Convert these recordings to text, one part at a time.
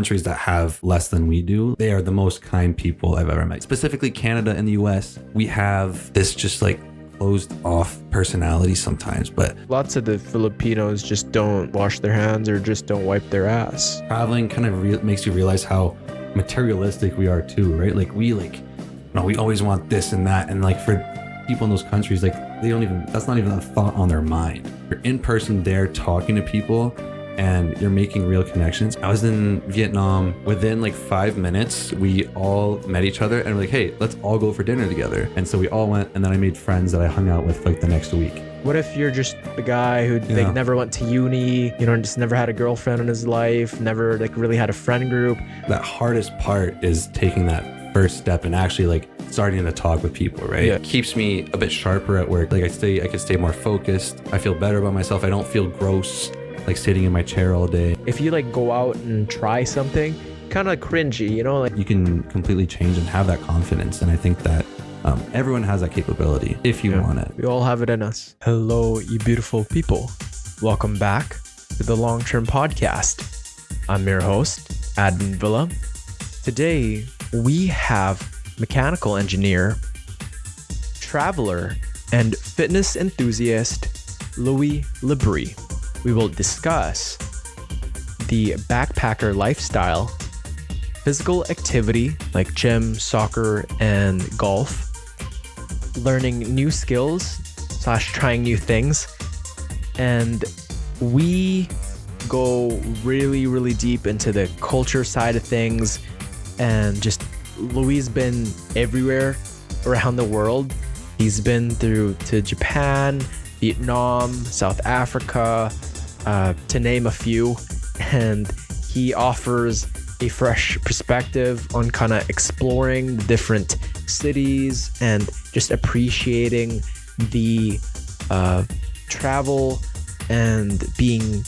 countries that have less than we do, they are the most kind people I've ever met. Specifically Canada and the US, we have this just like closed off personality sometimes, but lots of the Filipinos just don't wash their hands or just don't wipe their ass. traveling kind of makes you realize how materialistic we are too, right? Like we we always want this and that, and like for people in those countries, like they don't even, that's not even a thought on their mind. You're in person there talking to people and you're making real connections. I was in Vietnam. Within like 5 minutes, we all met each other and we're like, hey, let's all go for dinner together. And so we all went, and then I made friends that I hung out with like the next week. What if you're just the guy who like never went to uni, just never had a girlfriend in his life, never like really had a friend group? That hardest part is taking that first step and actually like starting to talk with people, right? Yeah. It keeps me a bit sharper at work. Like I could stay more focused. I feel better about myself. I don't feel gross like sitting in my chair all day. If you like go out and try something, kind of cringy, like You can completely change and have that confidence. And I think that everyone has that capability if you want it. We all have it in us. Hello, you beautiful people. Welcome back to the Long Term Podcast. I'm your host, Admin Villa. Today, we have mechanical engineer, traveler, and fitness enthusiast, Louis Labrie. We will discuss the backpacker lifestyle, physical activity like gym, soccer, and golf, learning new skills / trying new things, and we go really, really deep into the culture side of things. And just Louis been everywhere around the world. He's been to Japan, Vietnam, South Africa, to name a few, and he offers a fresh perspective on kind of exploring the different cities and just appreciating the travel and being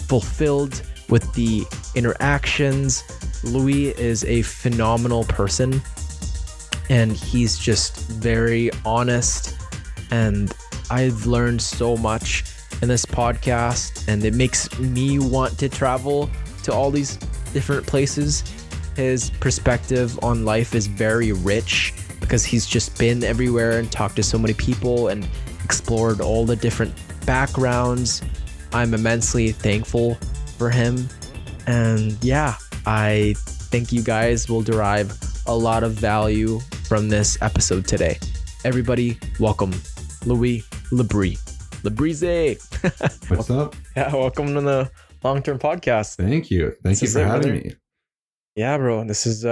fulfilled with the interactions. Louis is a phenomenal person, and he's just very honest, and I've learned so much in this podcast, and it makes me want to travel to all these different places. His perspective on life is very rich because he's just been everywhere and talked to so many people and explored all the different backgrounds. I'm immensely thankful for him, and I think you guys will derive a lot of value from this episode today. Everybody, welcome Louis Labrie. Labrie. What's up? Yeah, welcome to the Long Term Podcast. Thank you. Thank you for having me. Yeah, bro. This is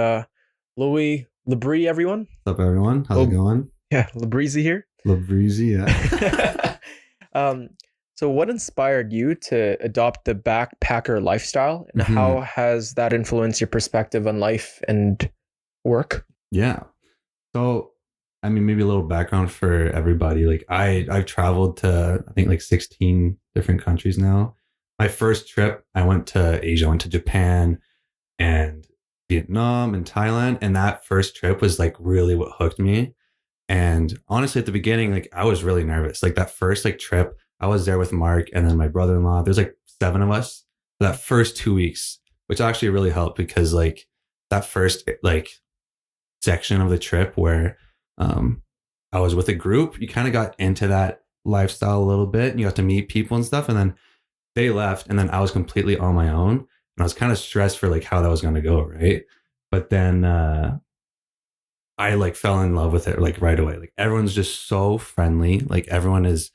Louis Labrie, everyone. What's up, everyone? How's it going? Yeah, Labrie here. Labrie, yeah. So what inspired you to adopt the backpacker lifestyle, and how has that influenced your perspective on life and work? Yeah. So, I mean, maybe a little background for everybody. Like I've traveled to, I think, like 16 different countries now. My first trip, I went to Asia, I went to Japan and Vietnam and Thailand. And that first trip was like really what hooked me. And honestly, at the beginning, like I was really nervous. Like that first like trip, I was there with Mark and then my brother-in-law. There's like 7 of us for that first 2 weeks, which actually really helped because like that first like section of the trip where I was with a group, you kind of got into that lifestyle a little bit and you got to meet people and stuff. And then they left and then I was completely on my own and I was kind of stressed for like how that was going to go. Right. But then I like fell in love with it like right away. Like everyone's just so friendly. Like everyone is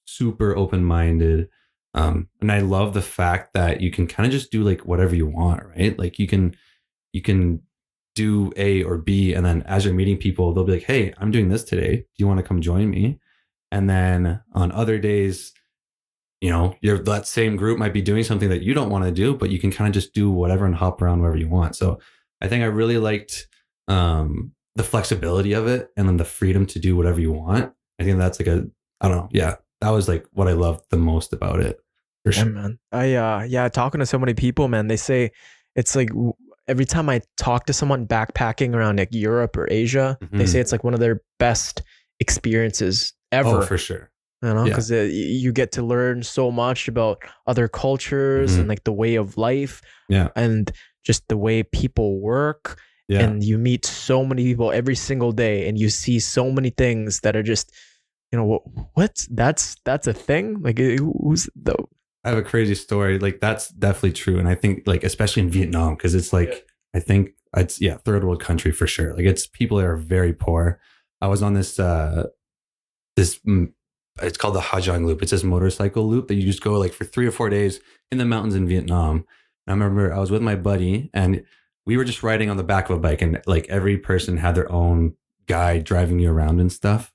super open-minded. And I love the fact that you can kind of just do like whatever you want, right? Like you can do A or B, and then as you're meeting people, they'll be like, hey, I'm doing this today. Do you want to come join me? And then on other days, that same group might be doing something that you don't want to do, but you can kind of just do whatever and hop around wherever you want. So I think I really liked the flexibility of it and then the freedom to do whatever you want. I think that's like I don't know. Yeah, that was like what I loved the most about it. For sure. Yeah, man. Talking to so many people, man, they say it's like every time I talk to someone backpacking around like Europe or Asia, they say it's like one of their best experiences ever. Oh, for sure. you know, Yeah. because you get to learn so much about other cultures and Hmm. like the way of life Yeah. and just the way people work. Yeah. And you meet so many people every single day, and you see so many things that are just, what? That's a thing. Like, who's the? I have a crazy story. Like that's definitely true. And I think like, especially in Vietnam, because it's like, Yeah. I think it's, yeah, third world country for sure. Like it's people that are very poor. I was on this, it's called the Ha Giang Loop. It's this motorcycle loop that you just go like for 3 or 4 days in the mountains in Vietnam. And I remember I was with my buddy and we were just riding on the back of a bike, and like every person had their own guide driving you around and stuff.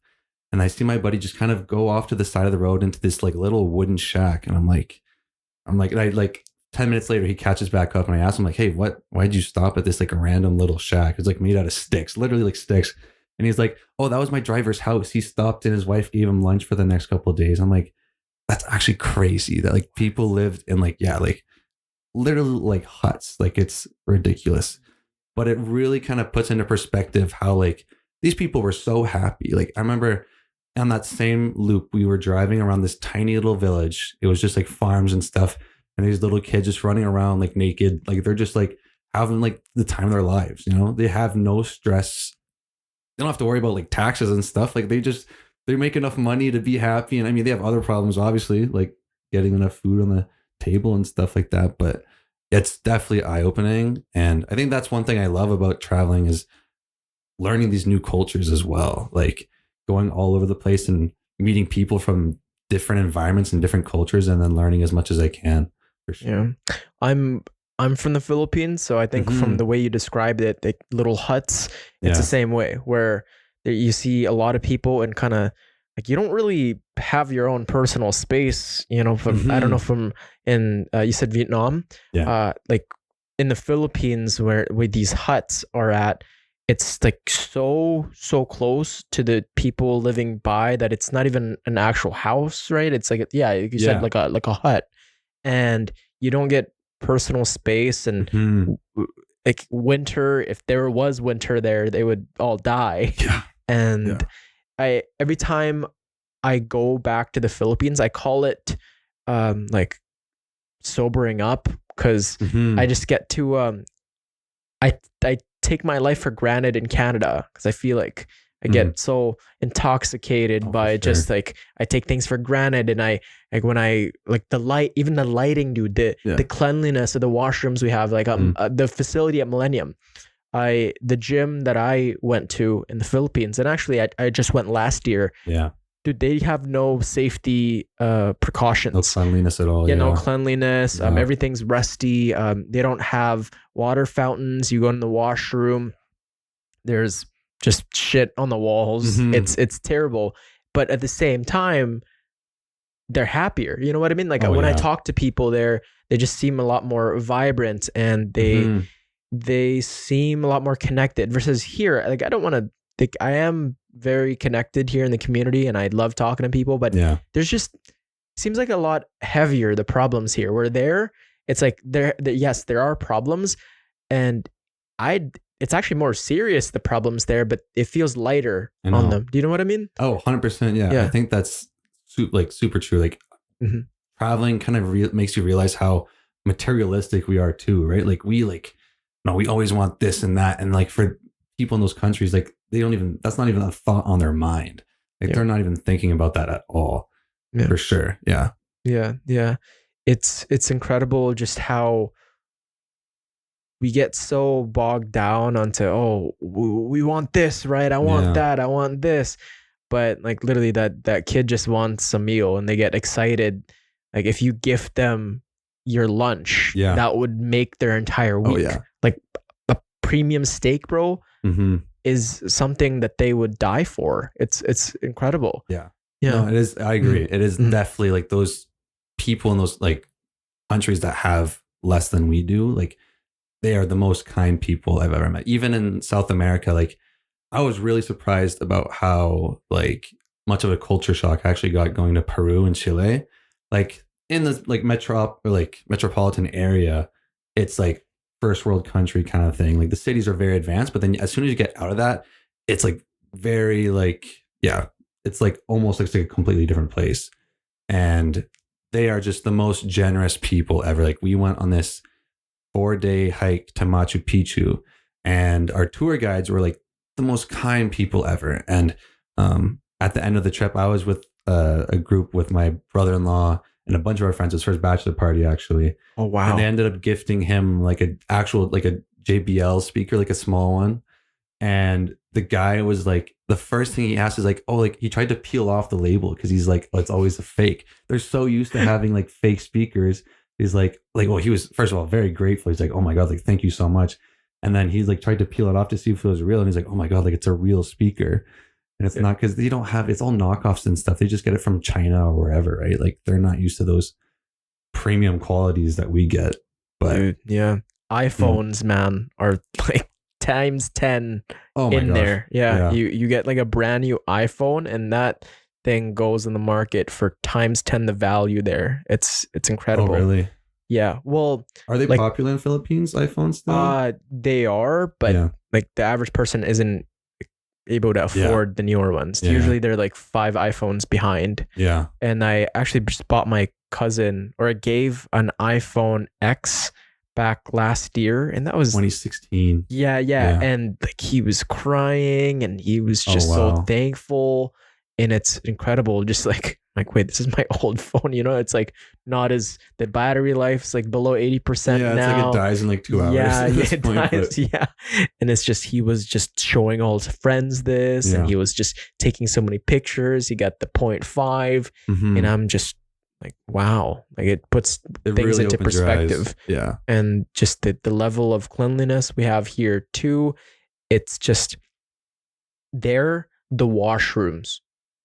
And I see my buddy just kind of go off to the side of the road into this like little wooden shack. And and I like 10 minutes later, he catches back up and I ask him like, hey, why'd you stop at this like a random little shack? It's like made out of sticks, literally like sticks. And he's like, oh, that was my driver's house. He stopped and his wife gave him lunch for the next couple of days. I'm like, that's actually crazy that like people lived in like, yeah, like literally like huts. Like it's ridiculous. But it really kind of puts into perspective how like these people were so happy. Like I remember on that same loop, we were driving around this tiny little village. It was just like farms and stuff. And these little kids just running around like naked. Like they're just like having like the time of their lives, you know? They have no stress. They don't have to worry about like taxes and stuff. Like they make enough money to be happy. And I mean, they have other problems, obviously, like getting enough food on the table and stuff like that. But it's definitely eye opening. And I think that's one thing I love about traveling is learning these new cultures as well. Like going all over the place and meeting people from different environments and different cultures, and then learning as much as I can. For sure. Yeah, I'm from the Philippines, so I think from Mm-hmm. the way you described it, like little huts, it's Yeah. the same way where you see a lot of people and kind of like you don't really have your own personal space. From I don't know Mm-hmm. from in you said Vietnam, Yeah. like in the Philippines where these huts are at, it's like so close to the people living by that it's not even an actual house, right? It's like yeah, like you said Yeah. like a hut, and you don't get personal space and Mm-hmm. like winter, if there was winter there, they would all die. Yeah. Yeah. And I every time I go back to the Philippines, I call it like sobering up, because I Mm-hmm. just get to I take my life for granted in Canada because I feel like I Mm. get so intoxicated Oh, for by just sure. like I take things for granted, and I like when I like the light, even the lighting, dude, Yeah. the cleanliness of the washrooms we have, like Mm. the facility at Millennium. The gym that I went to in the Philippines, and actually I just went last year, Yeah. dude, they have no safety No precautions. cleanliness at all. Yeah, no Yeah. cleanliness. No. Everything's rusty. They don't have water fountains. You go in the washroom, there's just shit on the walls. Mhm. It's terrible. But at the same time, they're happier. You know what I mean? Like Oh, when I yeah. talk to people there, they just seem a lot more vibrant, and Mhm. they seem a lot more connected versus here. Like I don't want to think I am very connected here in the community and I love talking to people, but Yeah. there's just seems like a lot heavier the problems here. Where there, it's like yes, there are problems, and I it's actually more serious the problems there, but it feels lighter I on know. them. Do you know what I mean? Oh, 100%. Yeah. I Yeah. think that's super true. Like Mhm. traveling kind of makes you realize how materialistic we are too, right? Like we always want this and that. And like for people in those countries, like they don't even, that's not even a thought on their mind. Like Yeah. they're not even thinking about that at all. Yeah. For sure. Yeah. Yeah. Yeah. It's incredible just how we get so bogged down onto, oh, we want this, right? I want Yeah. that, I want this. But like literally that kid just wants a meal and they get excited. Like if you gift them your lunch, Yeah. that would make their entire Oh, week. yeah. Like a premium steak, bro, Mm-hmm. is something that they would die for. It's incredible. Yeah. Yeah. No, it is. I agree. It is Mhm. definitely like those people in those like countries that have less than we do. Like they are the most kind people I've ever met. Even in South America, like I was really surprised about how like much of a culture shock I actually got going to Peru and Chile. Like in the like metropolitan area, it's like first world country kind of thing. Like the cities are very advanced, but then as soon as you get out of that, it's like very like yeah, it's like almost looks like a completely different place. And they are just the most generous people ever. Like we went on this 4-day hike to Machu Picchu, and our tour guides were like the most kind people ever. And at the end of the trip, I was with a group with my brother-in-law and a bunch of our friends. His first bachelor party, actually. Oh wow. And they ended up gifting him like a JBL speaker, like a small one. And the guy was like, the first thing he asked is like, oh, like he tried to peel off the label because he's like, oh, it's always a fake. They're so used to having like fake speakers. He's like, well, he was first of all very grateful. He's like, oh my God, like thank you so much. And then he's like tried to peel it off to see if it was real. And he's like, oh my God, like it's a real speaker. And it's not, because they don't have, it's all knockoffs and stuff. They just get it from China or wherever, right? Like they're not used to those premium qualities that we get. But dude, yeah, iPhones, man, are like times 10 in gosh. there. Yeah, you get like a brand new iPhone, and that thing goes in the market for times 10 the value there. It's incredible. Oh, really? Yeah. Well, are they like, popular in Philippines, iPhones still? They are, but like the average person isn't able to afford the newer ones. Usually they're like 5 iPhones behind. Yeah. And I actually just bought my cousin, or I gave an iPhone X back last year, and that was 2016. Yeah. And like he was crying and he was just so thankful, and it's incredible. Just like wait, this is my old phone, you know? It's like not as, the battery life's like below 80% now. It's like it dies in like 2 hours. Yeah, it dies. Yeah. And it's just, he was just showing all his friends this, and he was just taking so many pictures. He got the 0.5, and I'm just like, wow, like it puts things really into perspective. Yeah. And just the level of cleanliness we have here too. It's just the washrooms,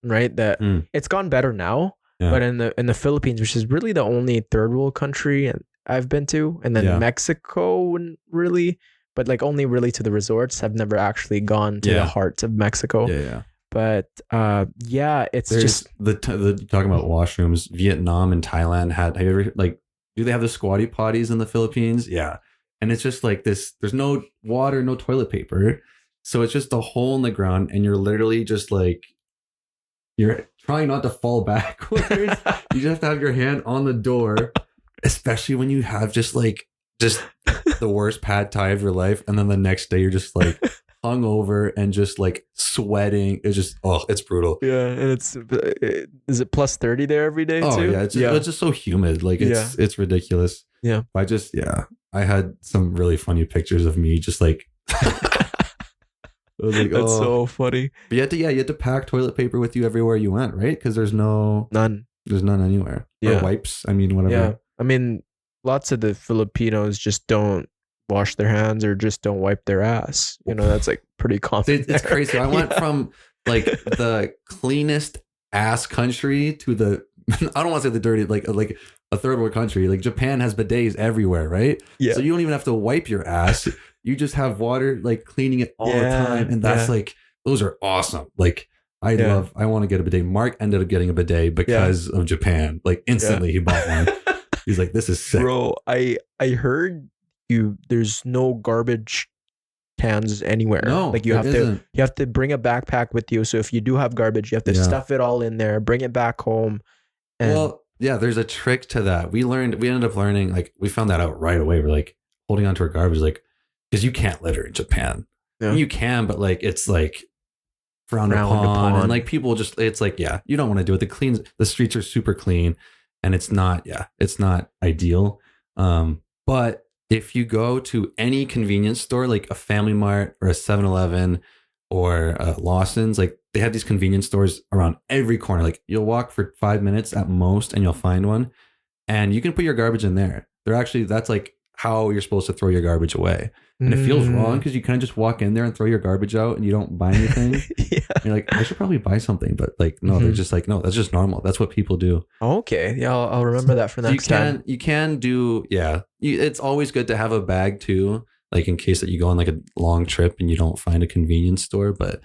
right? That it's gone better now, but in the Philippines, which is really the only third world country I've been to, and then Mexico, really, but like only really to the resorts. I've never actually gone to the heart of Mexico. Yeah. But it's there's just the talking about washrooms. Vietnam and Thailand have you ever, like, do they have the squatty potties in the Philippines? Yeah. And it's just like this, there's no water, no toilet paper. So it's just a hole in the ground, and you're literally just like, you're trying not to fall backwards. You just have to have your hand on the door, especially when you have just the worst pad thai of your life. And then the next day you're just like hung over and just like sweating. It's just, it's brutal. Yeah. And is it plus 30 there every day too? Yeah. It's just so humid. Like it's ridiculous. Yeah. I had some really funny pictures of me just like, I was like, that's so funny. But you had to pack toilet paper with you everywhere you went, right? Because there's none anywhere. Or wipes. I mean, whatever. Yeah. I mean, lots of the Filipinos just don't wash their hands or just don't wipe their ass. You know, that's like pretty common. It's crazy. I went from like the cleanest ass country to the, I don't want to say the dirty, like a third world country. Like Japan has bidets everywhere, right? Yeah. So you don't even have to wipe your ass. You just have water like cleaning it all the time. And that's like, those are awesome. Like I want to get a bidet. Mark ended up getting a bidet because of Japan. Like instantly he bought one. He's like, this is sick. Bro, I heard there's no garbage cans anywhere. No, like you have to bring a backpack with you. So if you do have garbage, you have to stuff it all in there, bring it back home. And there's a trick to that. We ended up learning, like we found that out right away. We're like holding onto our garbage, like, because you can't litter in Japan. Yeah. You can, but like it's like frowned upon, and like people just, it's like, you don't want to do it. The streets are super clean, and it's not ideal. But if you go to any convenience store, like a Family Mart or a 7-Eleven or Lawson's, like they have these convenience stores around every corner. Like you'll walk for 5 minutes at most and you'll find one, and you can put your garbage in there. That's like how you're supposed to throw your garbage away. And it feels wrong because you kind of just walk in there and throw your garbage out and you don't buy anything. You're like, I should probably buy something, but like, no, they're just like, no, that's just normal. That's what people do. Okay. Yeah. I'll remember that for next time. You can do, it's always good to have a bag too, like in case that you go on like a long trip and you don't find a convenience store. But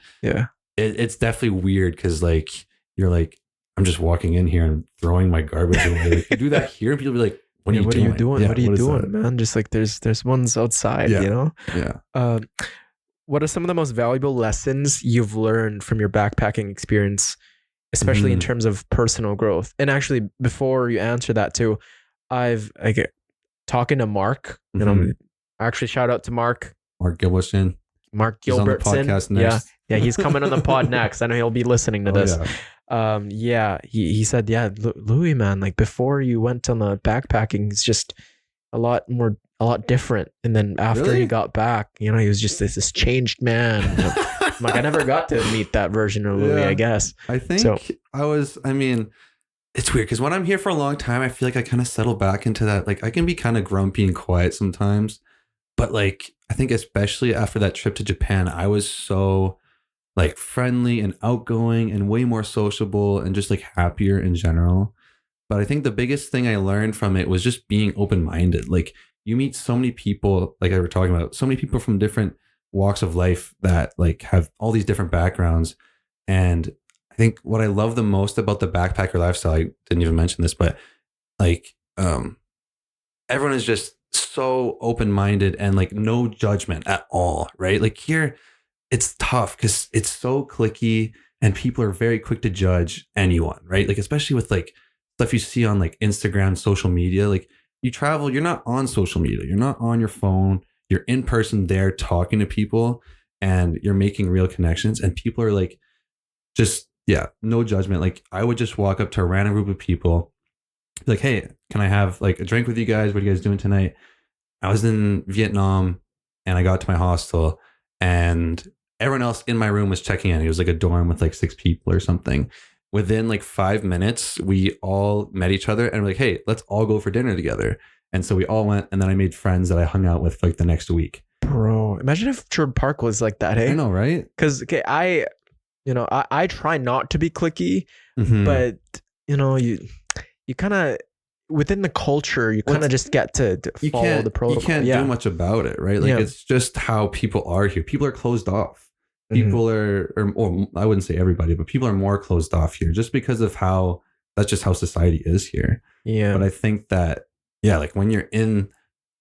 it's definitely weird because like, you're like, I'm just walking in here and throwing my garbage away. Like, you do that here and people be like, what are you doing? What are you doing, man? Just like there's ones outside, you know? Yeah. What are some of the most valuable lessons you've learned from your backpacking experience especially in terms of personal growth. And actually, before you answer that too, I've like talking to Mark, you know, actually shout out to Mark Gilbertson. Mark He's on the Gilbertson. podcast next. Yeah, he's coming on the pod next. I know he'll be listening to this. He said, Louis, man, like before you went on the backpacking, it's just a lot different. And then after he got back, you know, he was just this changed man. I'm like, I never got to meet that version of Louis, I guess. I think it's weird because when I'm here for a long time, I feel like I kind of settle back into that. Like I can be kind of grumpy and quiet sometimes, but like, I think especially after that trip to Japan, I was so like friendly and outgoing and way more sociable and just like happier in general. But I think the biggest thing I learned from it was just being open-minded. Like you meet so many people, like I were talking about, so many people from different walks of life that like have all these different backgrounds. And I think what I love the most about the backpacker lifestyle, I didn't even mention this, but like everyone is just so open-minded and like no judgment at all, right? Like here it's tough because it's so cliquey and people are very quick to judge anyone, right? Like especially with like stuff you see on like Instagram, social media. Like you travel, you're not on social media, you're not on your phone, you're in person there talking to people and you're making real connections, and people are like just no judgment. Like I would just walk up to a random group of people like, hey, can I have like a drink with you guys? What are you guys doing tonight? I was in Vietnam and I got to my hostel and everyone else in my room was checking in. It was like a dorm with like 6 people or something. Within like 5 minutes, we all met each other and we're like, hey, let's all go for dinner together. And so we all went, and then I made friends that I hung out with like the next week. Bro, imagine if Sherwood Park was like that, hey? I know, right? Because I try not to be cliquey, but you know, you kind of within the culture, you kind of just get to follow the protocol. You can't do much about it, right? Like it's just how people are here. People are closed off. People or I wouldn't say everybody, but people are more closed off here just because of that's just how society is here. Yeah. But I think that, like when you're in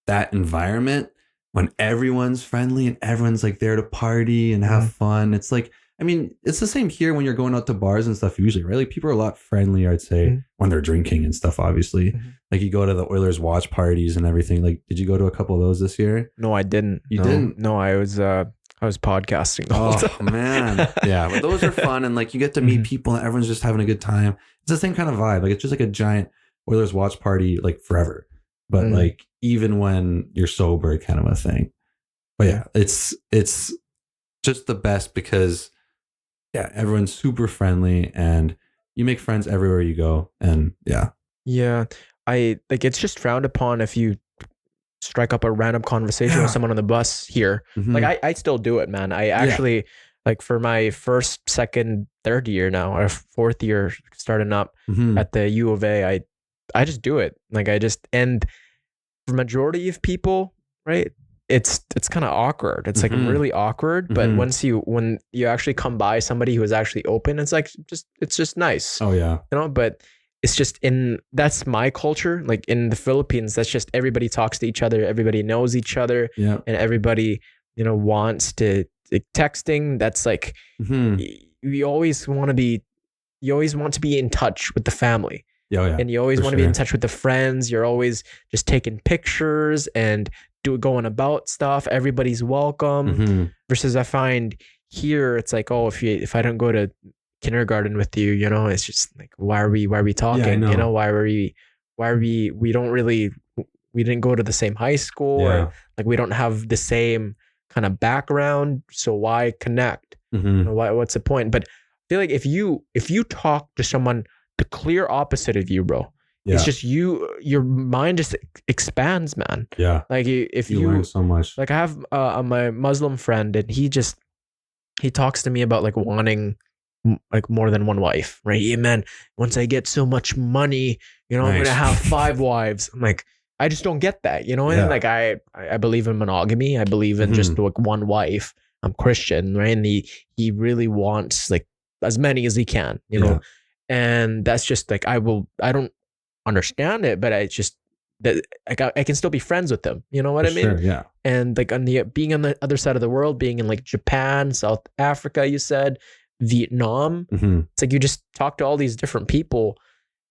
that environment, when everyone's friendly and everyone's like there to party and have fun, it's like, I mean, it's the same here when you're going out to bars and stuff usually, right? Like people are a lot friendlier, I'd say, when they're drinking and stuff, obviously. Like you go to the Oilers watch parties and everything. Like, did you go to a couple of those this year? No, I didn't. You didn't? No, I was podcasting. Oh, man. Yeah, but those are fun. And like you get to meet people and everyone's just having a good time. It's the same kind of vibe. Like it's just like a giant Oilers watch party, like forever. But like even when you're sober, kind of a thing. But yeah, it's just the best because everyone's super friendly and you make friends everywhere you go. And I like it's just frowned upon if you strike up a random conversation with someone on the bus here. Like I still do it, man. I actually like for my first, second, third year now, or fourth year starting up at the U of A, I just do it. Like and for majority of people, right? It's kind of awkward. It's like really awkward. But when you actually come by somebody who is actually open, it's like it's just nice. Oh yeah. You know, but it's just that's my culture. Like in the Philippines, that's just everybody talks to each other. Everybody knows each other. Yeah. And everybody, you know, wants to like, texting. That's like, you always want to be in touch with the family. Yeah. And you always want to be in touch with the friends. You're always just taking pictures and going about stuff. Everybody's welcome. Versus I find here, it's like, oh, if I don't go to kindergarten with you, you know, it's just like, why are we talking? You know, we didn't go to the same high school or like we don't have the same kind of background. So why connect? You know, what's the point? But I feel like if you talk to someone the clear opposite of you, bro, it's just your mind just expands, man. Yeah. Like if you learn so much. Like I have my Muslim friend and he talks to me about like wanting like more than one wife, right? Yeah, man, once I get so much money, you know, I'm going to have 5 wives. I'm like, I just don't get that, you know? And like, I believe in monogamy. I believe in just like one wife. I'm Christian, right? And he really wants like as many as he can, you know? And that's just like, I don't understand it, but I just, that like I can still be friends with them. You know what I mean? Sure, yeah. And like being on the other side of the world, being in like Japan, South Africa, you said, Vietnam. It's like you just talk to all these different people,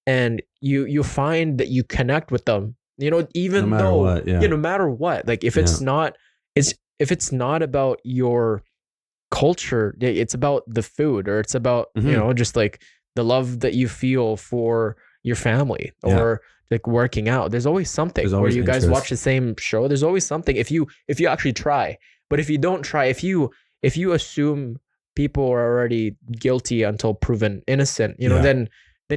and you find that you connect with them. No Even matter though what, yeah. no matter what, like if Yeah. if it's not about your culture, it's about the food, or it's about just like the love that you feel for your family, or like working out. There's always something. There's where always you guys interest. watch the same show. There's always something if you actually try. But if you don't try, if you assume people are already guilty until proven innocent, then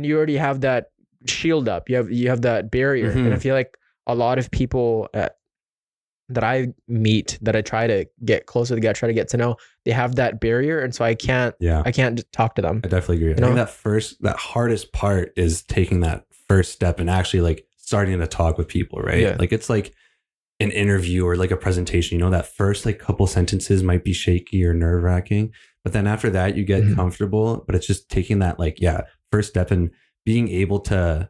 you already have that shield up. You have that barrier. And I feel like a lot of people that I meet, that I try to get closer to, try to get to know, they have that barrier, and so I can't talk to them. I definitely agree. I think that hardest part is taking that first step and actually like starting to talk with people, right? Yeah. Like it's like an interview or like a presentation, that first like couple sentences might be shaky or nerve wracking, but then after that you get comfortable. But it's just taking that first step and being able to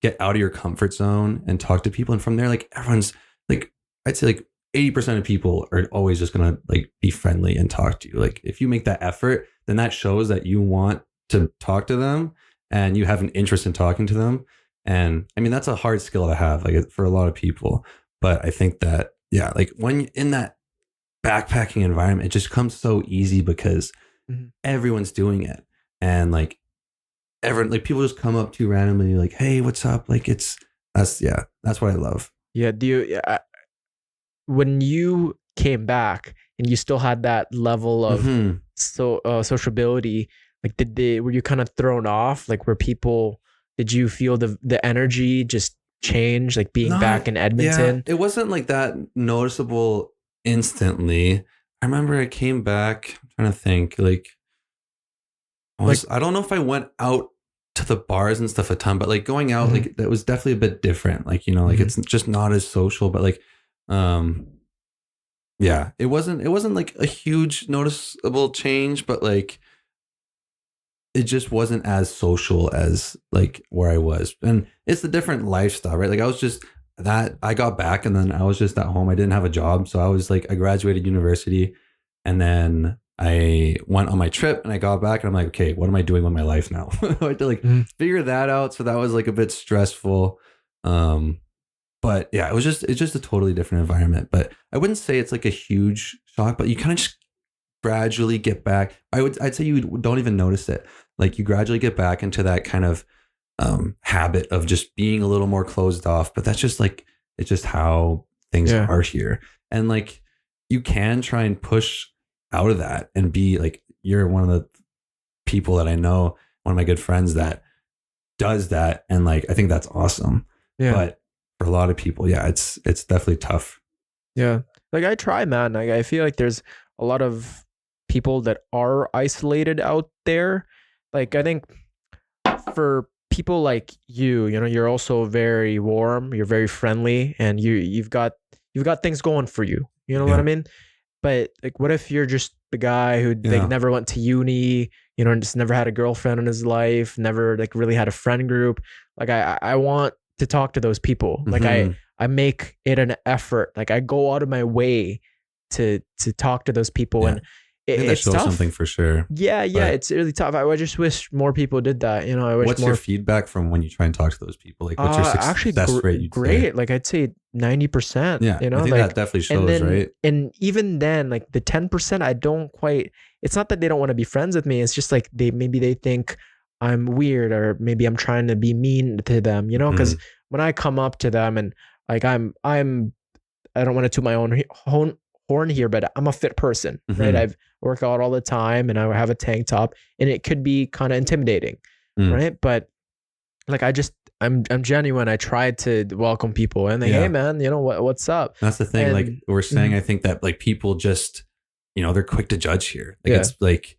get out of your comfort zone and talk to people. And from there, like everyone's like, I'd say like 80% of people are always just going to like be friendly and talk to you. Like if you make that effort, then that shows that you want to talk to them and you have an interest in talking to them. And I mean, that's a hard skill to have, like for a lot of people. But I think that, like when you're in that backpacking environment, it just comes so easy because everyone's doing it. And like everyone, like people just come up to you randomly, like, hey, what's up? Like that's what I love. Yeah. When you came back and you still had that level of sociability, like were you kind of thrown off? Like did you feel the energy just change, like being back in Edmonton? Yeah, it wasn't like that noticeable instantly. I remember I came back, I'm trying to think, I don't know if I went out to the bars and stuff a ton, but like going out, like that was definitely a bit different. Like, like it's just not as social, but like, it wasn't like a huge noticeable change, but like it just wasn't as social as like where I was. And it's a different lifestyle, right? Like I got back and then I was just at home. I didn't have a job. So I was like, I graduated university and then I went on my trip and I got back and I'm like, okay, what am I doing with my life now? I had to like figure that out. So that was like a bit stressful. But yeah, it's just a totally different environment. But I wouldn't say it's like a huge shock, but you kind of just gradually get back. I'd say you don't even notice it. Like you gradually get back into that kind of habit of just being a little more closed off. But that's just like, it's just how things are here. And like you can try and push out of that and be like, you're one of the people that I know, one of my good friends that does that. And like, I think that's awesome. Yeah. But for a lot of people, it's definitely tough. Yeah. Like I try, man. Like I feel like there's a lot of people that are isolated out there. Like I think for people like you're also very warm, you're very friendly, and you've got things going for you. You know what I mean? But like, what if you're just the guy who like never went to uni, and just never had a girlfriend in his life, never like really had a friend group? Like I want to talk to those people. Like I make it an effort. Like I go out of my way to talk to those people, and that shows tough. Something for sure. Yeah, it's really tough. I just wish more people did that. I wish. What's your feedback from when you try and talk to those people? Like, what's your success rate? Great. Say? Like I'd say 90%. Yeah, I think that definitely shows, right? And even then, like the 10%, I don't quite. It's not that they don't want to be friends with me. It's just like maybe they think I'm weird, or maybe I'm trying to be mean to them. Because when I come up to them and like I don't want to toot my own horn here, but I'm a fit person, right? I've worked out all the time and I have a tank top, and it could be kind of intimidating, right? But like I'm genuine. I tried to welcome people and hey man, what's up? That's the thing. And, like we're saying, I think that like people just, they're quick to judge here. Like it's like,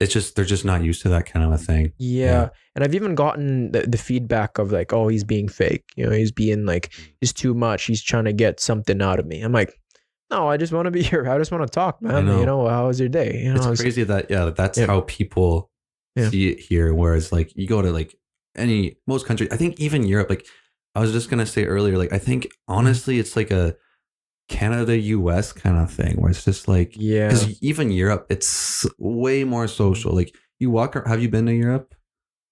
it's just, they're just not used to that kind of a thing. Yeah. And I've even gotten the feedback of like, oh, he's being fake. He's being like, he's too much. He's trying to get something out of me. I'm like, no, I just want to be here. I just want to talk, man. How was your day? It's crazy that, that's how people see it here. Whereas like you go to like most countries, I think even Europe, like I was just going to say earlier, like, I think honestly, it's like Canada, US kind of thing where it's just like, Yeah. because even Europe, it's way more social. Like you walk, have you been to Europe?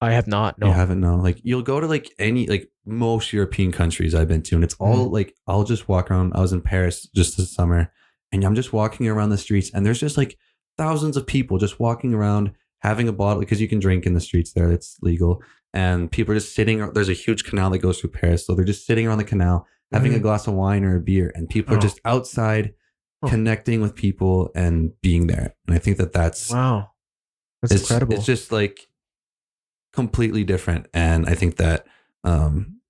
I have not. You No. haven't, no. Like you'll go to like any, like most European countries I've been to, and it's all Mhm. like, I'll just walk around. I was in Paris just this summer, and I'm just walking around the streets, and there's just like thousands of people just walking around having a bottle because you can drink in the streets there. It's legal. And people are just sitting, there's a huge canal that goes through Paris. So they're just sitting around the canal having a Mhm. glass of wine or a beer, and people are Oh. just outside Oh. connecting with people and being there. And I think that Wow. That's it's incredible. just like completely different. And I think that, um,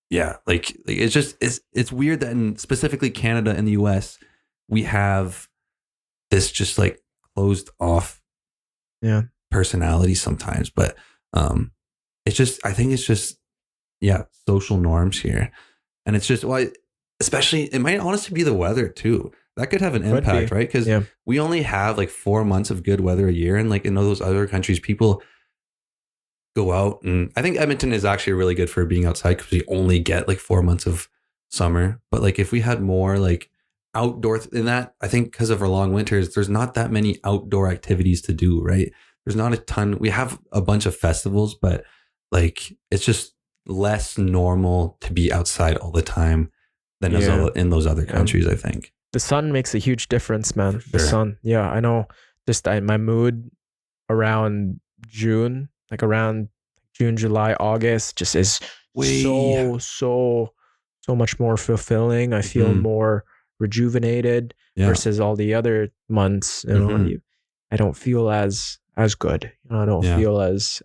yeah, like it's just, it's weird that in specifically Canada and the US, we have this just like closed off Yeah. personality sometimes. But, it's just, I think it's just, yeah, social norms here. And it's just, well, especially, it might honestly be the weather too. That could have an Could be. impact, right? Because Yeah. we only have like 4 months of good weather a year. And like in those other countries, people go out. And I think Edmonton is actually really good for being outside because we only get like 4 months of summer. But like if we had more like outdoor in that, I think because of our long winters, there's not that many outdoor activities to do, right? There's not a ton. We have a bunch of festivals, but like it's just less normal to be outside all the time than Yeah. in those other Yeah. countries, I think. The sun makes a huge difference, man. For The sure. sun. Yeah, I know. Just my mood around June, like around June, July, August, just is Way. so much more fulfilling. I feel Mhm. more rejuvenated Yeah. versus all the other months. You know, Mhm. I don't feel as good. You know, I don't Yeah. feel as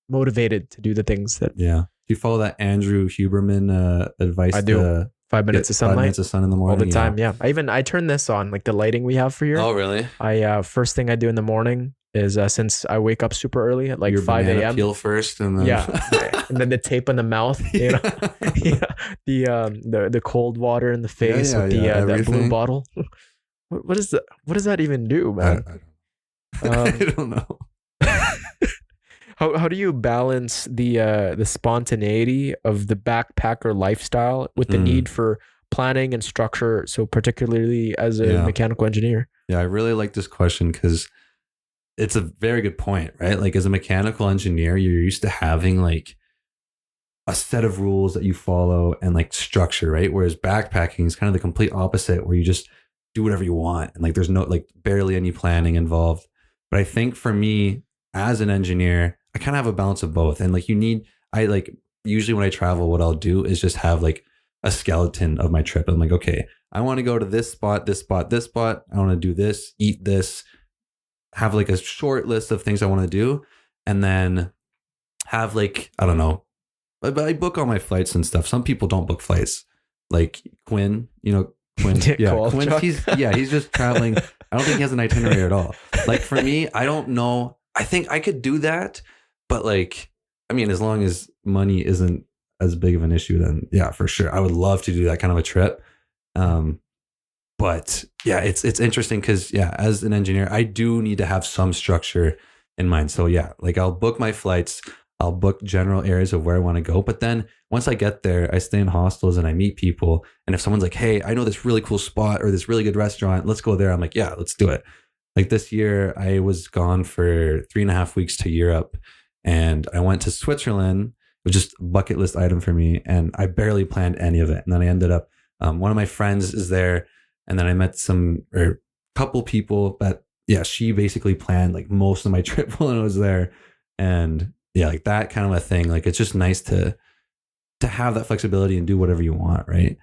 motivated to do the things that Yeah. Do you follow that Andrew Huberman advice I do. to 5 minutes of get 5 minutes sunlight of sun in the all the morning? time. Yeah. I turn this on, like the lighting we have for here. Oh, really? I first thing I do in the morning is since I wake up super early at like Your 5 banana a.m. peel first, and then Yeah, and then the tape on the mouth, you know, yeah, yeah, the cold water in the face yeah, with yeah, that blue everything. bottle. What does that even do, I, man? I, I don't know. How do you balance the spontaneity of the backpacker lifestyle with the need for planning and structure? So particularly as a Yeah. mechanical engineer. Yeah, I really like this question because it's a very good point, right? Like as a mechanical engineer, you're used to having like a set of rules that you follow and like structure, right? Whereas backpacking is kind of the complete opposite, where you just do whatever you want and like there's no like barely any planning involved. But I think for me as an engineer, I kind of have a balance of both. And like I like usually when I travel, what I'll do is just have like a skeleton of my trip. I'm like, okay, I want to go to this spot, this spot, this spot. I want to do this, eat this, have like a short list of things I want to do, and then have like, I don't know, but I book all my flights and stuff. Some people don't book flights, like Quinn. You know, Quinn. Yeah, Cool. Quinn. He's just traveling. I don't think he has an itinerary at all. Like for me, I don't know. I think I could do that, but like, I mean, as long as money isn't as big of an issue, then yeah, for sure, I would love to do that kind of a trip. But yeah, it's interesting because yeah, as an engineer, I do need to have some structure in mind. So yeah, like I'll book my flights, I'll book general areas of where I want to go. But then once I get there, I stay in hostels and I meet people. And if someone's like, hey, I know this really cool spot or this really good restaurant, let's go there. I'm like, yeah, let's do it. Like this year, I was gone for 3.5 weeks to Europe, and I went to Switzerland. It was just a bucket list item for me, and I barely planned any of it. And then I ended up, one of my friends is there, and then I met a couple people that, yeah, she basically planned like most of my trip while I was there. And yeah, like that kind of a thing. Like it's just nice to have that flexibility and do whatever you want, right?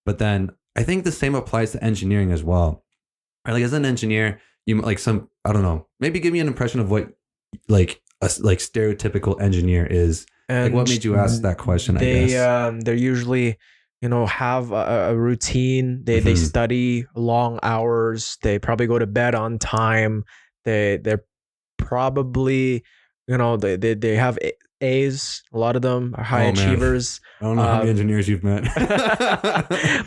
But then I think the same applies to engineering as well. Right? Like as an engineer, you like some, I don't know, maybe give me an impression of what like a like stereotypical engineer is. And like what made you ask that question? I guess they're usually, you know, have a routine. They Mhm. study long hours. They probably go to bed on time. They're probably, you know, they have A's. A lot of them are high Oh, man. achievers. I don't know how many engineers you've met.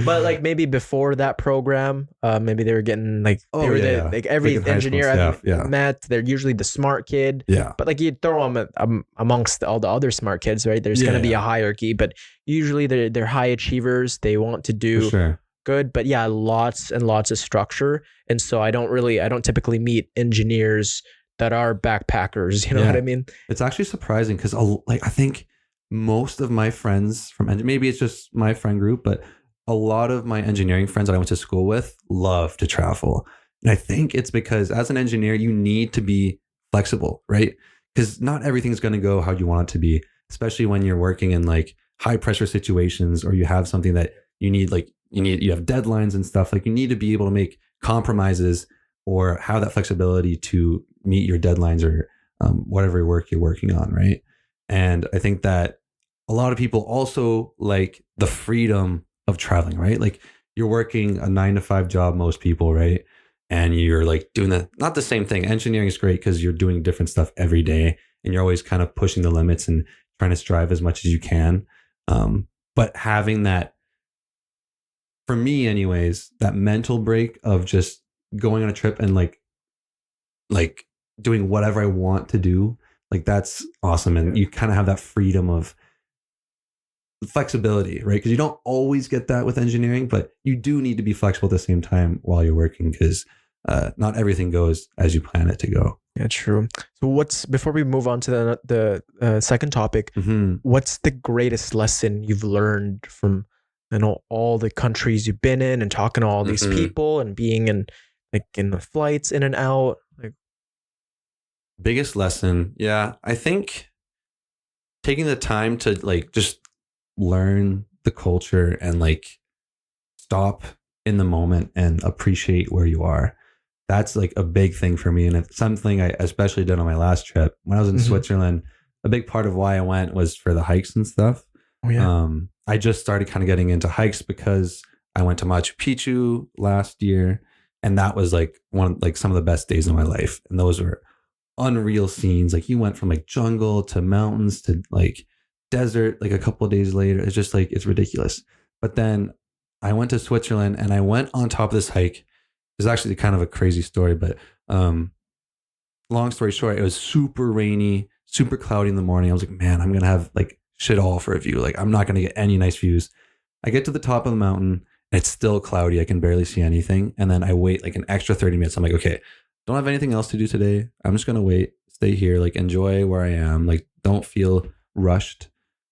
But like maybe before that program, maybe they were getting like they were like every Like in high school engineer staff, I've met, they're usually the smart kid. Yeah. But like you throw them amongst all the other smart kids, right? There's going to be a hierarchy, but usually they're high achievers. They want to do For sure. good, but yeah, lots and lots of structure. And so I don't typically meet engineers that are backpackers. You know what I mean? It's actually surprising because like I think most of my friends from maybe it's just my friend group, but a lot of my engineering friends that I went to school with love to travel. And I think it's because as an engineer, you need to be flexible, right? Because not everything's going to go how you want it to be, especially when you're working in like high pressure situations or you have something that you have deadlines and stuff. Like you need to be able to make compromises or have that flexibility to meet your deadlines or whatever work you're working on, right? And I think that a lot of people also like the freedom of traveling, right? Like you're working a 9-to-5 job, most people, right? And you're like doing not the same thing. Engineering is great because you're doing different stuff every day and you're always kind of pushing the limits and trying to strive as much as you can. But having that, for me anyways, that mental break of just going on a trip and like doing whatever I want to do, like that's awesome. And you kind of have that freedom of flexibility, right? Because you don't always get that with engineering, but you do need to be flexible at the same time while you're working because not everything goes as you plan it to go. Yeah, true. So before we move on to the second topic, what's the greatest lesson you've learned from all the countries you've been in and talking to all these people and being in the flights in and out? Like, biggest lesson, I think taking the time to like just learn the culture and like stop in the moment and appreciate where you are. That's like a big thing for me. And it's something I especially did on my last trip. When I was in Switzerland, a big part of why I went was for the hikes and stuff. Oh, yeah. I just started kind of getting into hikes because I went to Machu Picchu last year. And that was like some of the best days of my life. And those were unreal scenes. Like you went from like jungle to mountains to like desert, like a couple of days later. It's just like, it's ridiculous. But then I went to Switzerland and I went on top of this hike. It's actually kind of a crazy story, but long story short, it was super rainy, super cloudy in the morning. I was like, man, I'm going to have like shit all for a view. Like I'm not going to get any nice views. I get to the top of the mountain and it's still cloudy. I can barely see anything. And then I wait like an extra 30 minutes. I'm like, okay, don't have anything else to do today. I'm just going to wait, stay here, like enjoy where I am. Like don't feel rushed.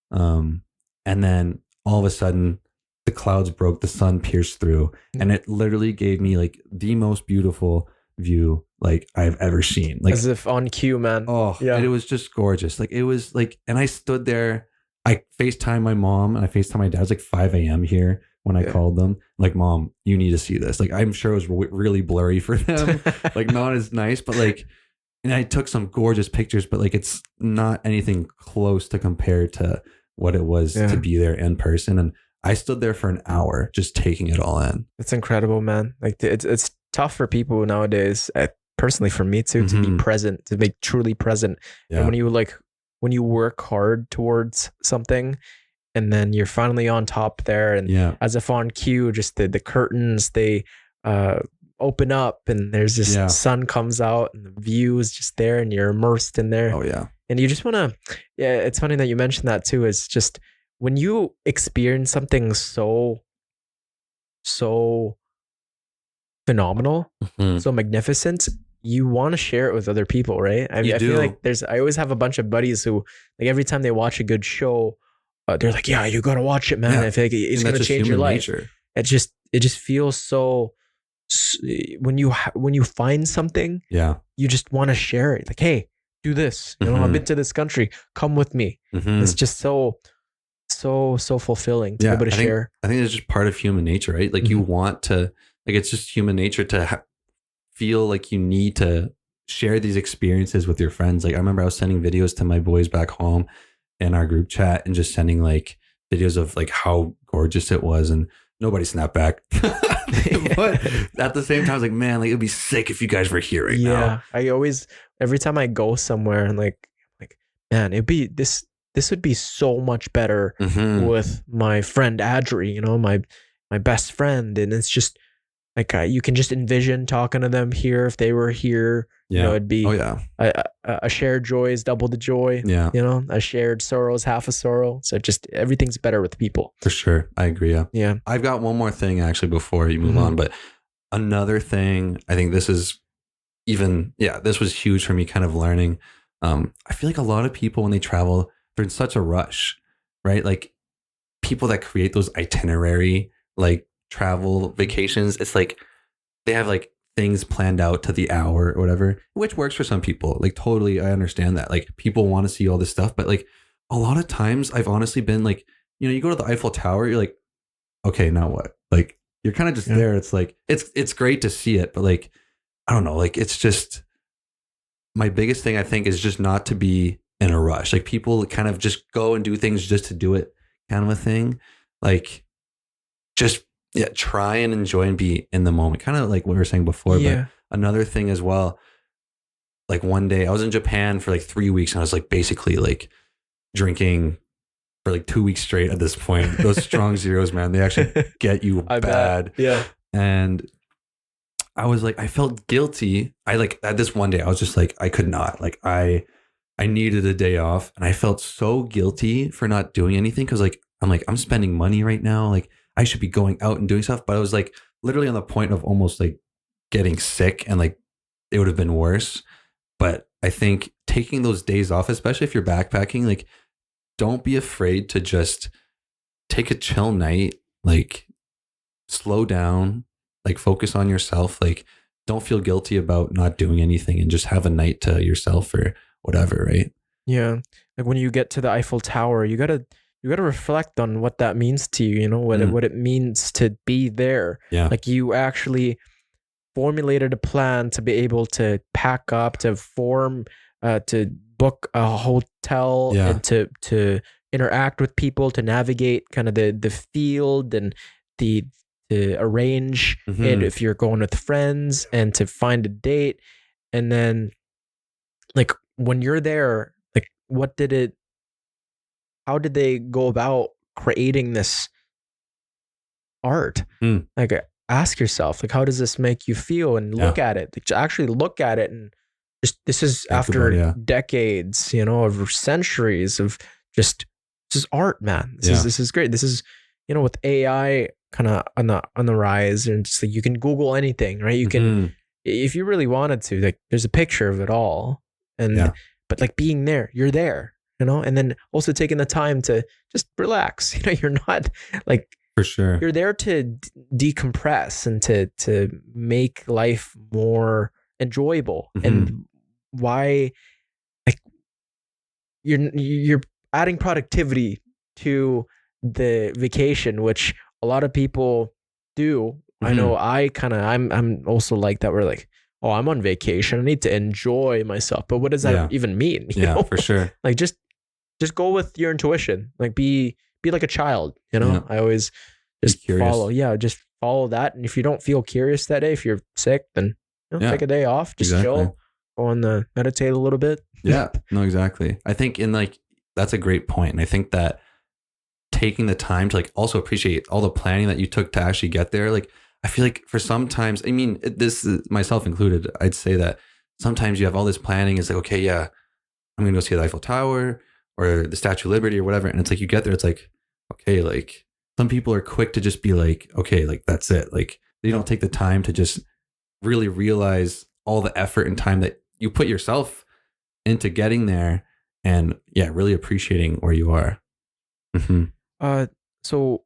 And then all of a sudden the clouds broke, the sun pierced through, and it literally gave me like the most beautiful view like I've ever seen. Like as if on cue, man. Oh, yeah. And it was just gorgeous. Like it was like, and I stood there, I FaceTimed my mom and I FaceTimed my dad. It was like 5 a.m. here when I called them. Like, Mom, you need to see this. Like, I'm sure it was really blurry for them. Like not as nice, but like, and I took some gorgeous pictures, but like, it's not anything close to compare to what it was to be there in person. And I stood there for an hour just taking it all in. It's incredible, man. Like it's tough for people nowadays. Personally, for me too, to be present, to be truly present. Yeah. And when you work hard towards something, and then you're finally on top there, and as if on cue, just the curtains they open up, and there's this sun comes out, and the view is just there, and you're immersed in there. Oh yeah, and you just want to. Yeah, it's funny that you mentioned that too. It's just when you experience something so phenomenal, so magnificent, you want to share it with other people, right? I feel like I always have a bunch of buddies who, like, every time they watch a good show, they're like, yeah, you got to watch it, man. Yeah. I feel like it's going to change your life. Nature. It just feels so, when you find something, you just want to share it. Like, hey, do this. You know, I've been to this country. Come with me. It's just so fulfilling to be able to share. I think it's just part of human nature, right? Like you want to, like, it's just human nature to feel like you need to share these experiences with your friends. Like I remember I was sending videos to my boys back home in our group chat and just sending like videos of like how gorgeous it was, and nobody snapped back. But at the same time, I was like, man, like it'd be sick if you guys were here right now. I always, every time I go somewhere and like man, it'd be this would be so much better Mm-hmm. with my friend Adri, my best friend. And it's just like you can just envision talking to them here if they were here. Yeah. It'd Oh be yeah. a shared joy is double the joy. Yeah. A shared sorrow is half a sorrow. So just everything's better with people. For sure. I agree. Yeah. Yeah. I've got one more thing actually before you move Mhm. on, but another thing, I think this is this was huge for me kind of learning. I feel like a lot of people when they travel, they're in such a rush, right? Like people that create those itinerary, like travel vacations, it's like they have like things planned out to the hour or whatever, which works for some people. Like totally, I understand that. Like people want to see all this stuff, but like a lot of times I've honestly been like, you go to the Eiffel Tower, you're like, okay, now what? Like you're kind of just Yeah. there. It's like it's great to see it, but like I don't know, like it's just my biggest thing I think is just not to be in a rush. Like people kind of just go and do things just to do it, kind of a thing. Like just try and enjoy and be in the moment. Kind of like what we were saying before, but Yeah. another thing as well. Like one day I was in Japan for like 3 weeks and I was like basically like drinking for like 2 weeks straight at this point. Those strong zeros, man, they actually get you I bad. bet. Yeah. And I was like, I felt guilty. I like at this one day, I was just like, I could not. Like I needed a day off, and I felt so guilty for not doing anything because like I'm spending money right now. Like I should be going out and doing stuff, but I was like literally on the point of almost like getting sick, and like it would have been worse. But I think taking those days off, especially if you're backpacking, like don't be afraid to just take a chill night, like slow down, like focus on yourself, like don't feel guilty about not doing anything and just have a night to yourself or whatever, right? Yeah. Like when you get to the Eiffel Tower, you gotta reflect on what that means to you, what it means to be there. Yeah. Like you actually formulated a plan to be able to pack up, to book a hotel Yeah. and to interact with people, to navigate kind of the field and the to arrange it Mhm. if you're going with friends and to find a date. And then like when you're there, like how did they go about creating this art? Mm. Like ask yourself, like, how does this make you feel? And look at it. Like, to actually look at it and just this is Think after about it, yeah. decades, of centuries of just this is art, man. This is great. This is, with AI kind of on the rise, and just like you can Google anything, right? You can Mhm. if you really wanted to, like there's a picture of it all. And Yeah. but like being there, you're there, and then also taking the time to just relax. You're not like For sure. you're there to decompress and to make life more enjoyable. Mhm. And why like you're adding productivity to the vacation, which a lot of people do. I know I'm also like that. We're like, oh, I'm on vacation, I need to enjoy myself. But what does that Yeah. even mean? Yeah, for sure. Like just go with your intuition. Like be like a child, Yeah. I always just curious. just follow that. And if you don't feel curious that day, if you're sick, then Yeah. take a day off, just Exactly. chill, go on the meditate a little bit. Yeah, no, exactly. I think that's a great point. And I think that taking the time to like also appreciate all the planning that you took to actually get there. Like, I feel like for sometimes, I mean, this is myself included. I'd say that sometimes you have all this planning. It's like, okay, yeah, I'm going to go see the Eiffel Tower or the Statue of Liberty or whatever. And it's like, you get there, it's like, okay, like some people are quick to just be like, okay, like that's it. Like they don't take the time to just really realize all the effort and time that you put yourself into getting there, and really appreciating where you are. Mm-hmm. So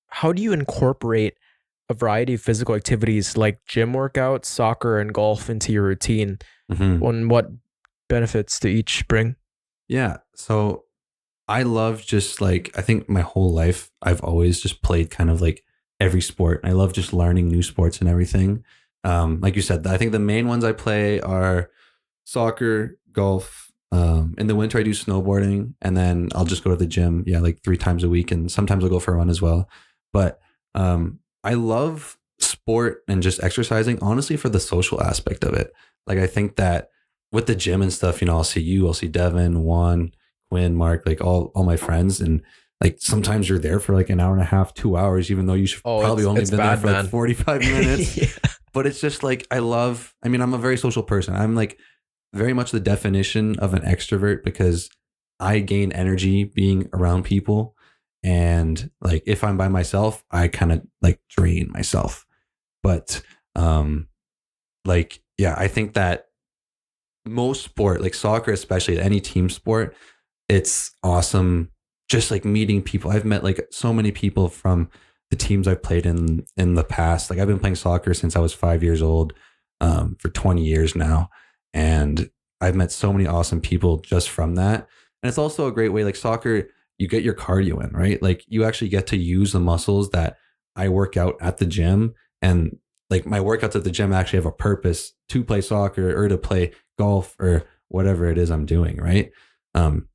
how do you incorporate a variety of physical activities like gym workouts, soccer, and golf into your routine? Mm-hmm. And what benefits do each bring? Yeah. So I love just like, I think my whole life, I've always just played kind of like every sport. I love just learning new sports and everything. Like you said, I think the main ones I play are soccer, golf. In the winter, I do snowboarding, and then I'll just go to the gym, like 3 times a week, and sometimes I'll go for a run as well. But I love sport and just exercising, honestly, for the social aspect of it. Like I think that with the gym and stuff, I'll see you, I'll see Devin, Juan, Quinn, Mark, like all my friends. And like sometimes you're there for like an hour and a half, 2 hours, even though you should probably only been there for like 45 minutes. Yeah. But it's just like, I'm a very social person. I'm like very much the definition of an extrovert because I gain energy being around people. And like, if I'm by myself, I kind of like drain myself. But I think that most sport, like soccer, especially any team sport, it's awesome. Just like meeting people. I've met like so many people from the teams I've played in the past. Like I've been playing soccer since I was 5 years old, for 20 years now. And I've met so many awesome people just from that. And it's also a great way, like soccer, you get your cardio in, right? Like you actually get to use the muscles that I work out at the gym. And like my workouts at the gym actually have a purpose to play soccer or to play golf or whatever it is I'm doing, right?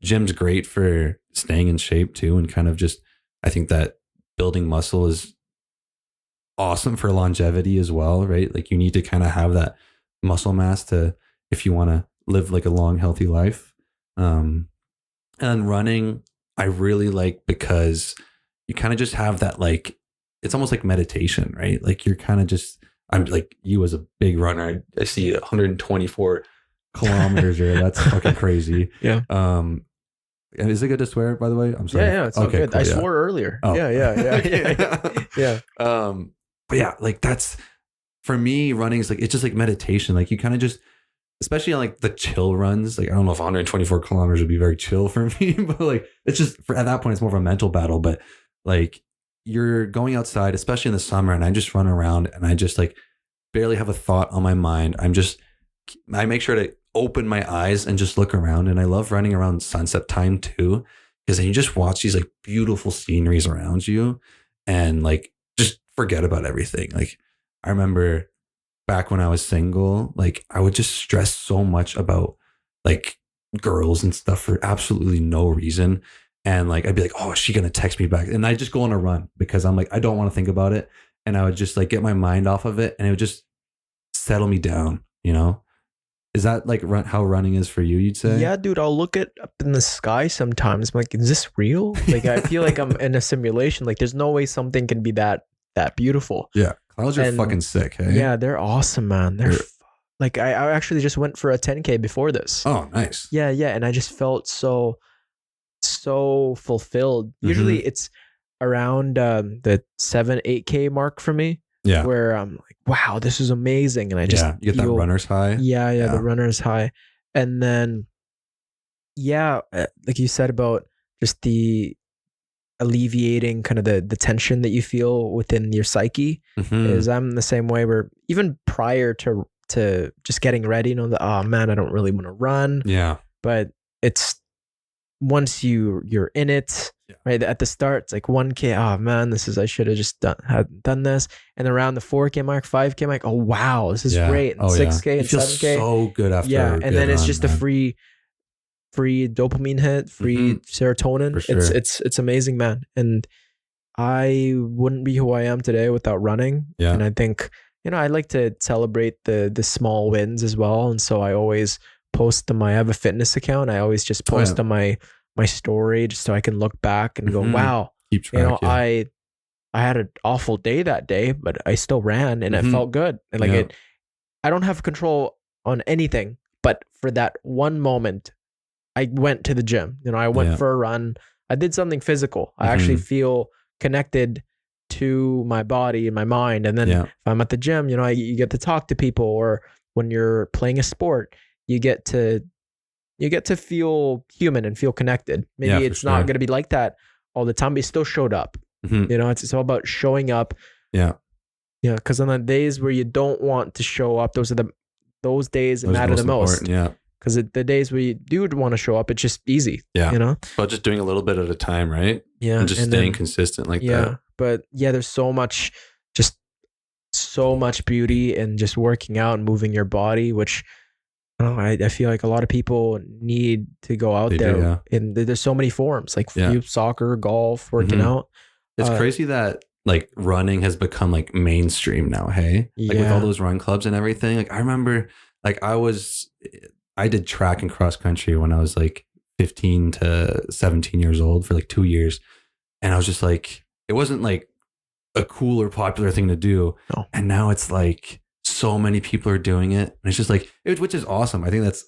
Gym's great for staying in shape too. And kind of just, I think that building muscle is awesome for longevity as well, right? Like you need to kind of have that muscle mass if you want to live like a long, healthy life. And running, I really like because you kind of just have that, like, it's almost like meditation, right? Like you're kind of just, I'm like, you as a big runner, I see 124 kilometers or that's fucking crazy. Yeah. And is it good to swear, by the way? I'm sorry. Yeah, it's okay, good. Cool, I swore earlier. Oh. Yeah. But yeah, like that's, for me, running is like, it's just like meditation. Like you kind of just, especially on like the chill runs, like I don't know if 124 kilometers would be very chill for me, but like it's just at that point it's more of a mental battle. But like you're going outside, especially in the summer, and I just run around and I just like barely have a thought on my mind. I make sure to open my eyes and just look around. And I love running around sunset time too, because then you just watch these like beautiful sceneries around you and like just forget about everything. Like I remember back when I was single, like I would just stress so much about like girls and stuff for absolutely no reason. And like, I'd be like, oh, is she going to text me back? And I just go on a run because I'm like, I don't want to think about it. And I would just like get my mind off of it and it would just settle me down, Is that like how running is for you, you'd say? Yeah, dude, I'll look up in the sky sometimes. I'm like, is this real? Like, I feel like I'm in a simulation. Like, there's no way something can be that beautiful. Yeah. Clouds are fucking sick, hey? Yeah, they're awesome, man. They're like, I actually just went for a 10K before this. Oh, nice. Yeah. And I just felt so fulfilled. Mm-hmm. Usually it's around the 7-8K mark for me. Yeah. Where I'm like, wow, this is amazing. And I just you get that runner's high. Yeah, the runner's high. And then, like you said about just the alleviating kind of the tension that you feel within your psyche, is I'm the same way where even prior to just getting ready, oh man, I don't really want to run. Yeah. But it's once you're in it, right at the start, it's like 1K. Oh man, I should have just done this. And around the 4K mark, 5K mark, oh wow, this is great. And 6K and 7K, so good after. Yeah, and then it's just a free dopamine hit, free serotonin. Sure. It's amazing, man. And I wouldn't be who I am today without running. Yeah. And I think I like to celebrate the small wins as well. And so I always post I have a fitness account. I always just post on my story just so I can look back and go, wow, keep track. I had an awful day that day, but I still ran and it felt good. And like I don't have control on anything, but for that one moment, I went to the gym. I went for a run. I did something physical. I actually feel connected to my body and my mind. And then if I'm at the gym, you get to talk to people, or when you're playing a sport, you get to feel human and feel connected. Maybe it's not going to be like that all the time, but you still showed up. It's all about showing up. Yeah. Yeah. Because on the days where you don't want to show up, those days that matter the most. Yeah. Because the days where you do want to show up, it's just easy. Yeah. But just doing a little bit at a time, right? Yeah. And just staying consistent like that. But there's so much beauty in just working out and moving your body, which I feel like a lot of people need to go out there. And there's so many forms, like soccer, golf, working out. It's crazy that like running has become like mainstream now. Hey, like with all those run clubs and everything. Like I remember, like I was I did track and cross country when I was like 15 to 17 years old for like 2 years. And I was just like, it wasn't like a cool or popular thing to do. No. And now it's like so many people are doing it. And it's just like, which is awesome. I think that's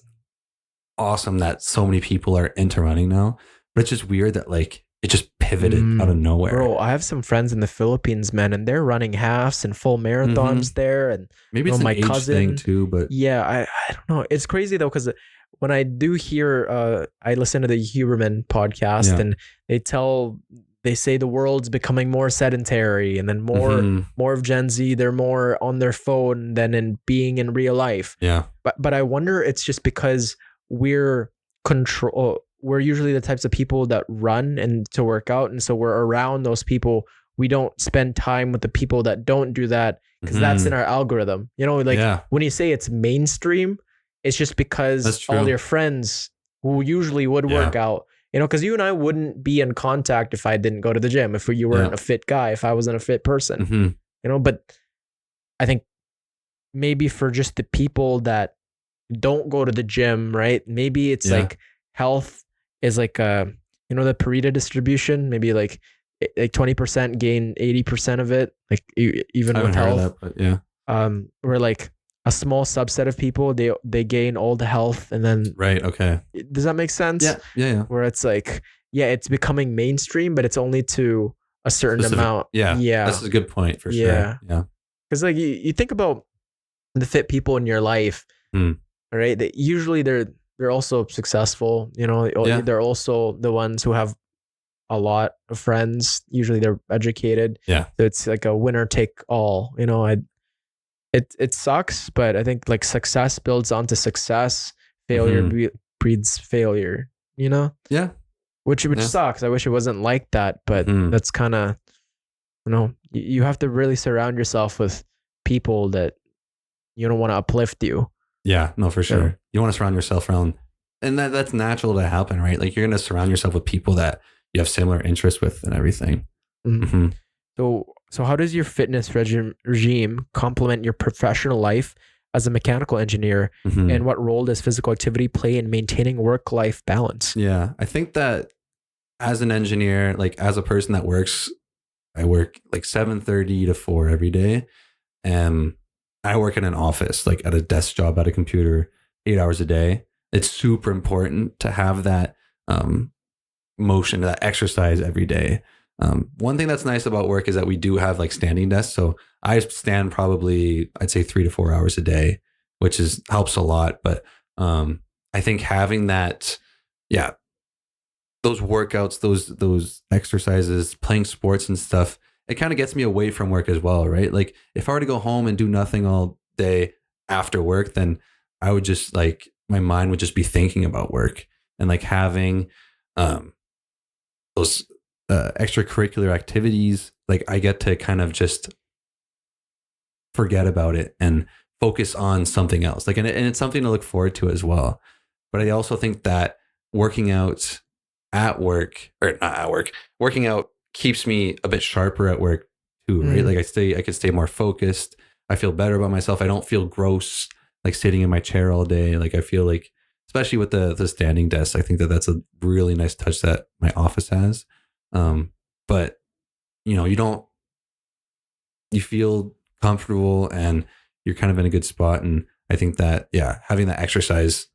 awesome that so many people are into running now. But it's just weird that like it just pivoted out of nowhere. Bro, I have some friends in the Philippines, man, and they're running halves and full marathons there. And maybe it's my an age cousin thing too, but yeah, I don't know. It's crazy though, because when I do hear, I listen to the Huberman podcast, and they say the world's becoming more sedentary, and then more of Gen Z, they're more on their phone than in being in real life. Yeah. But I wonder, it's just because we're usually the types of people that run and to work out, and so we're around those people. We don't spend time with the people that don't do that, because that's in our algorithm. You know, like when you say it's mainstream, it's just because all your friends who usually would work out, you know, because you and I wouldn't be in contact if I didn't go to the gym, if you weren't a fit guy, if I wasn't a fit person, you know. But I think maybe for just the people that don't go to the gym, right? Maybe it's like health is like the Pareto distribution. Maybe like 20% gain 80% of it, like even with health. Where like a small subset of people, they gain all the health, and then does that make sense? Yeah. Where it's like, it's becoming mainstream, but it's only to a certain amount. That's a good point for sure. Because like you think about the fit people in your life, right? That usually they're also successful, you know. They're also the ones who have a lot of friends. Usually they're educated. So it's like a winner take all, you know. It sucks, but I think like success builds onto success. Failure breeds failure, you know? Which sucks. I wish it wasn't like that, but that's kind of, you know, you have to really surround yourself with people that you don't want to uplift you. Yeah, no, for sure. You want to surround yourself around, and that's natural to happen, right? Like you're going to surround yourself with people that you have similar interests with and everything. So how does your fitness regime complement your professional life as a mechanical engineer, and what role does physical activity play in maintaining work-life balance? Yeah, I think that as an engineer, like as a person that works, I work like 7:30 to 4 every day. And I work in an office, like at a desk job, at a computer, 8 hours a day. It's super important to have that motion, that exercise every day. One thing that's nice about work is that we do have like standing desks. So I stand probably, I'd say 3 to 4 hours a day, which helps a lot. But I think having that, those workouts, those exercises, playing sports and stuff, it kind of gets me away from work as well, right? Like if I were to go home and do nothing all day after work, then I would just like, my mind would just be thinking about work. And like having those extracurricular activities, like I get to kind of just forget about it and focus on something else. Like, and it's something to look forward to as well. But I also think that working out at work, or not at work, working out keeps me a bit sharper at work too, right? Like I could stay more focused. I feel better about myself. I don't feel gross, like sitting in my chair all day. Like I feel like, especially with the standing desk, I think that that's a really nice touch that my office has. But you know, you feel comfortable and you're kind of in a good spot. And I think that, having that exercise,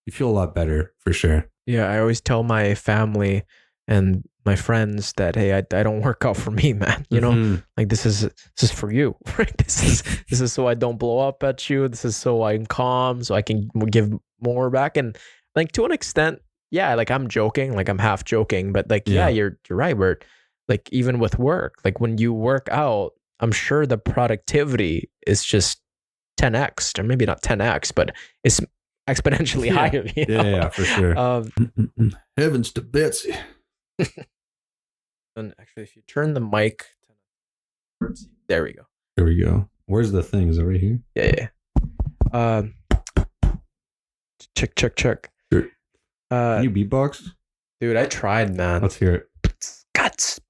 you feel a lot better for sure. Yeah. I always tell my family and my friends that, hey, I don't work out for me, man. You know, like this is for you, right? This is so I don't blow up at you. This is so I'm calm, so I can give more back. And like to an extent, like I'm joking, like I'm half joking, but like, you're right. Where like even with work, like when you work out, I'm sure the productivity is just 10x, or maybe not 10x, but it's exponentially higher. You know? Yeah, for sure. Heavens to Betsy. And actually, if you turn the mic, there we go. There we go. Where's the thing? Is it right here? Yeah. Check. Sure. Can you beatbox? Dude, I tried, man. Let's hear it. Guts.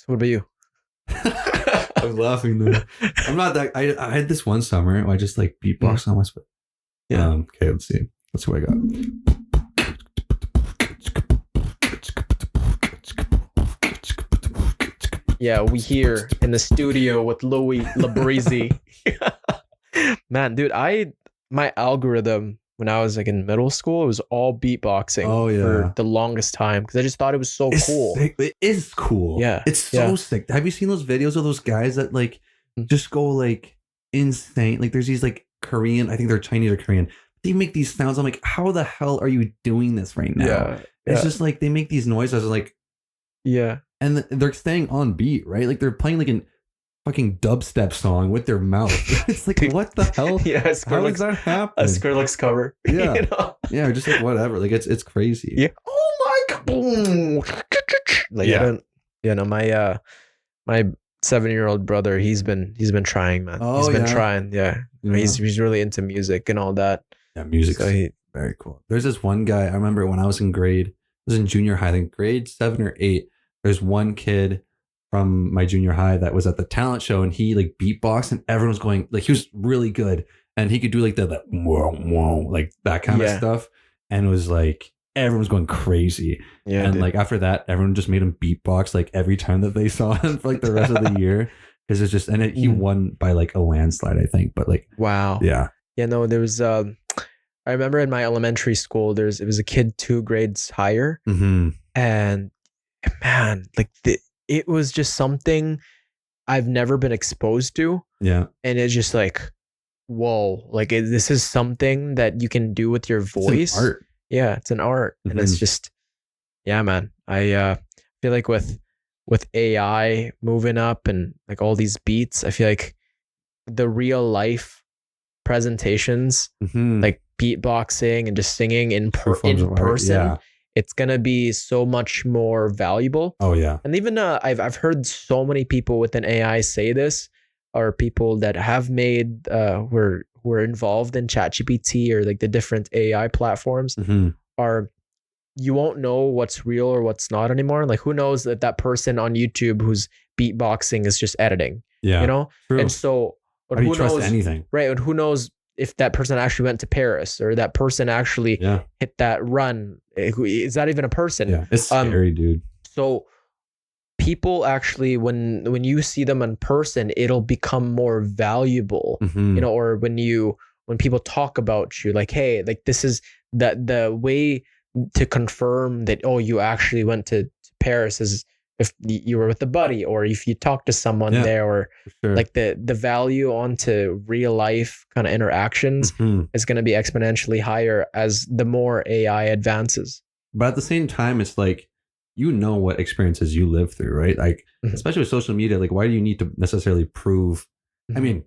What about you? I was laughing though. I'm not that. I had this one summer where I just like beatboxed on my spot. Yeah. Okay, let's see. Let's see what I got. Yeah, we here in the studio with Louis Labrie. Man, dude, my algorithm when I was like in middle school, it was all beatboxing Oh, yeah. for the longest time because I just thought it was so It's cool. sick. It is cool. Yeah, It's so yeah. sick. Have you seen those videos of those guys that like just go like insane? Like there's these like Korean, I think they're Chinese or Korean. They make these sounds. I'm like, how the hell are you doing this right now? Yeah, It's yeah. just like they make these noises like, Yeah. and they're staying on beat, right? Like they're playing like a fucking dubstep song with their mouth. It's like, what the hell? Yeah, How does that happen? a Skrillex cover. Yeah. You know? Yeah, just like whatever. Like it's crazy. Yeah. Oh my god. Boom. Like Yeah. I don't, you know, my 7-year-old brother, he's been trying, man. Oh, He's been yeah. trying. Yeah. Yeah. He's really into music and all that. Yeah, music's So he, very cool. There's this one guy, I remember when I was in junior high, I think grade 7 or 8. There's one kid from my junior high that was at the talent show and he like beatboxed and everyone was going, like he was really good and he could do like that whoa, whoa, like that kind of Yeah. stuff. And it was like, everyone was going crazy. yeah, And dude. like after that, everyone just made him beatbox like every time that they saw him for like the rest of the year. Because it's just, and he won by like a landslide, I think. But like, Wow. yeah. Yeah, no, there was I remember in my elementary school, it was a kid 2 grades higher. Mm-hmm. And man, like it was just something I've never been exposed to. Yeah. And it's just like, whoa, like this is something that you can do with your voice. It's an art. Yeah, it's an art. And it's Mhm. just, yeah, man. I feel like with AI moving up and like all these beats, I feel like the real life presentations, Mhm. like beatboxing and just singing in Forms of art, person, yeah. it's gonna be so much more valuable. Oh yeah. And even I've heard so many people within AI say this, or people that have made who are involved in ChatGPT or like the different AI platforms, Mm-hmm. are you won't know what's real or what's not anymore. Like who knows that person on YouTube who's beatboxing is just editing, Yeah. you know? True. And so, but How do who you trust knows? anything? Right. And who knows if that person actually went to Paris or that person actually Yeah. hit that run? Is that even a person? Yeah. It's scary, dude. So people actually, when you see them in person, it'll become more valuable, Mhm. you know, or when people talk about you, like, hey, like this is the way to confirm that, oh, you actually went to Paris is if you were with a buddy or if you talked to someone Yeah. there, or For sure. like the value onto real life kind of interactions Mhm. is going to be exponentially higher as the more AI advances. But at the same time, it's like, you know what experiences you live through, right? Like, Mhm. especially with social media, like, why do you need to necessarily prove? I Mhm. mean,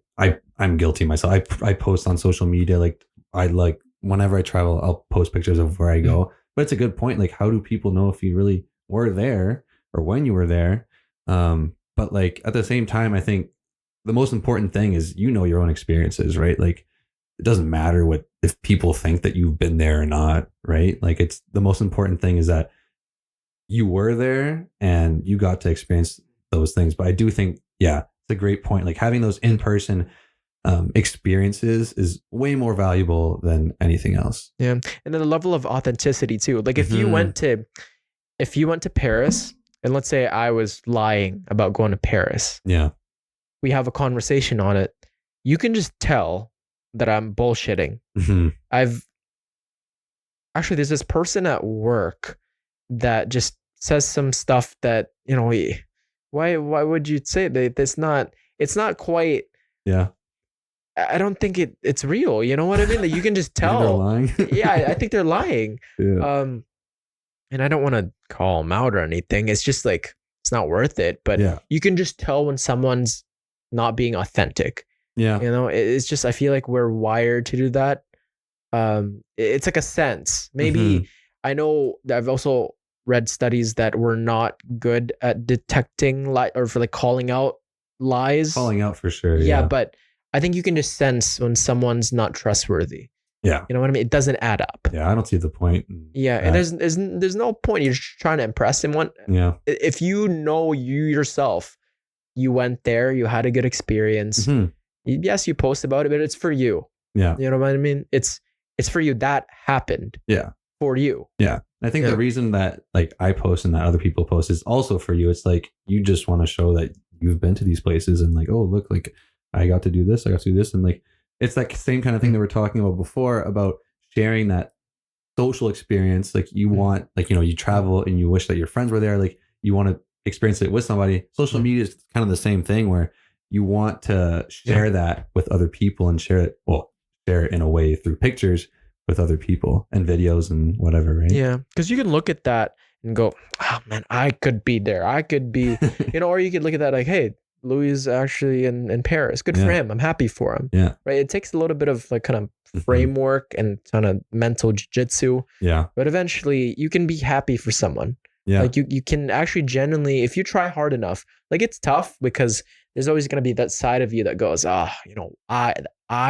I'm guilty myself. I post on social media, like, I like whenever I travel, I'll post pictures of where I go. But it's a good point. Like, how do people know if you really were there or when you were there? But like at the same time, I think the most important thing is your own experiences, right? Like, it doesn't matter what if people think that you've been there or not, right? Like, it's the most important thing is that you were there and you got to experience those things. But I do think, yeah, it's a great point. Like, having those in-person experiences is way more valuable than anything else. Yeah. And then the level of authenticity too. Like if you Mhm. went to Paris, and let's say I was lying about going to Paris, Yeah. we have a conversation on it, you can just tell that I'm bullshitting. Mhm. There's this person at work that just says some stuff that, you know, why would you say that? It's not quite, Yeah. I don't think it's real. You know what I mean? Like you can just You think they're tell. lying. Yeah, I think they're lying. Yeah. And I don't want to call them out or anything. It's just like, it's not worth it. But Yeah. you can just tell when someone's not being authentic. Yeah. You know, it's just, I feel like we're wired to do that. It's like a sense. Maybe I know that I've also read studies that we're not good at detecting or for like calling out lies. Calling out for sure. Yeah, Yeah. but I think you can just sense when someone's not trustworthy. Yeah. You know what I mean? It doesn't add up. Yeah. I don't see the point. Yeah, and there's no point. You're just trying to impress someone. Yeah. If you know you yourself, you went there, you had a good experience. Mhm. Yes, you post about it, but it's for you. Yeah. You know what I mean? It's it's for you. That happened Yeah. for you. Yeah. And I think Yeah. the reason that like I post and that other people post is also for you. It's like you just want to show that you've been to these places and like, oh, look, like I got to do this, I got to do this. And like it's that same kind of thing that we're talking about before about sharing that social experience. Like you want, like, you travel and you wish that your friends were there. Like you want to experience it with somebody. Social media is kind of the same thing where you want to share that with other people and share it in a way through pictures with other people and videos and whatever, right? Yeah, because you can look at that and go, oh man, I could be there. I could be, or you could look at that like, hey, Louis is actually in Paris. Good for him. I'm happy for him. Yeah. Right. It takes a little bit of like kind of framework and kind of mental jiu-jitsu. Yeah. But eventually you can be happy for someone. Yeah. Like you can actually genuinely, if you try hard enough, like it's tough because there's always going to be that side of you that goes, I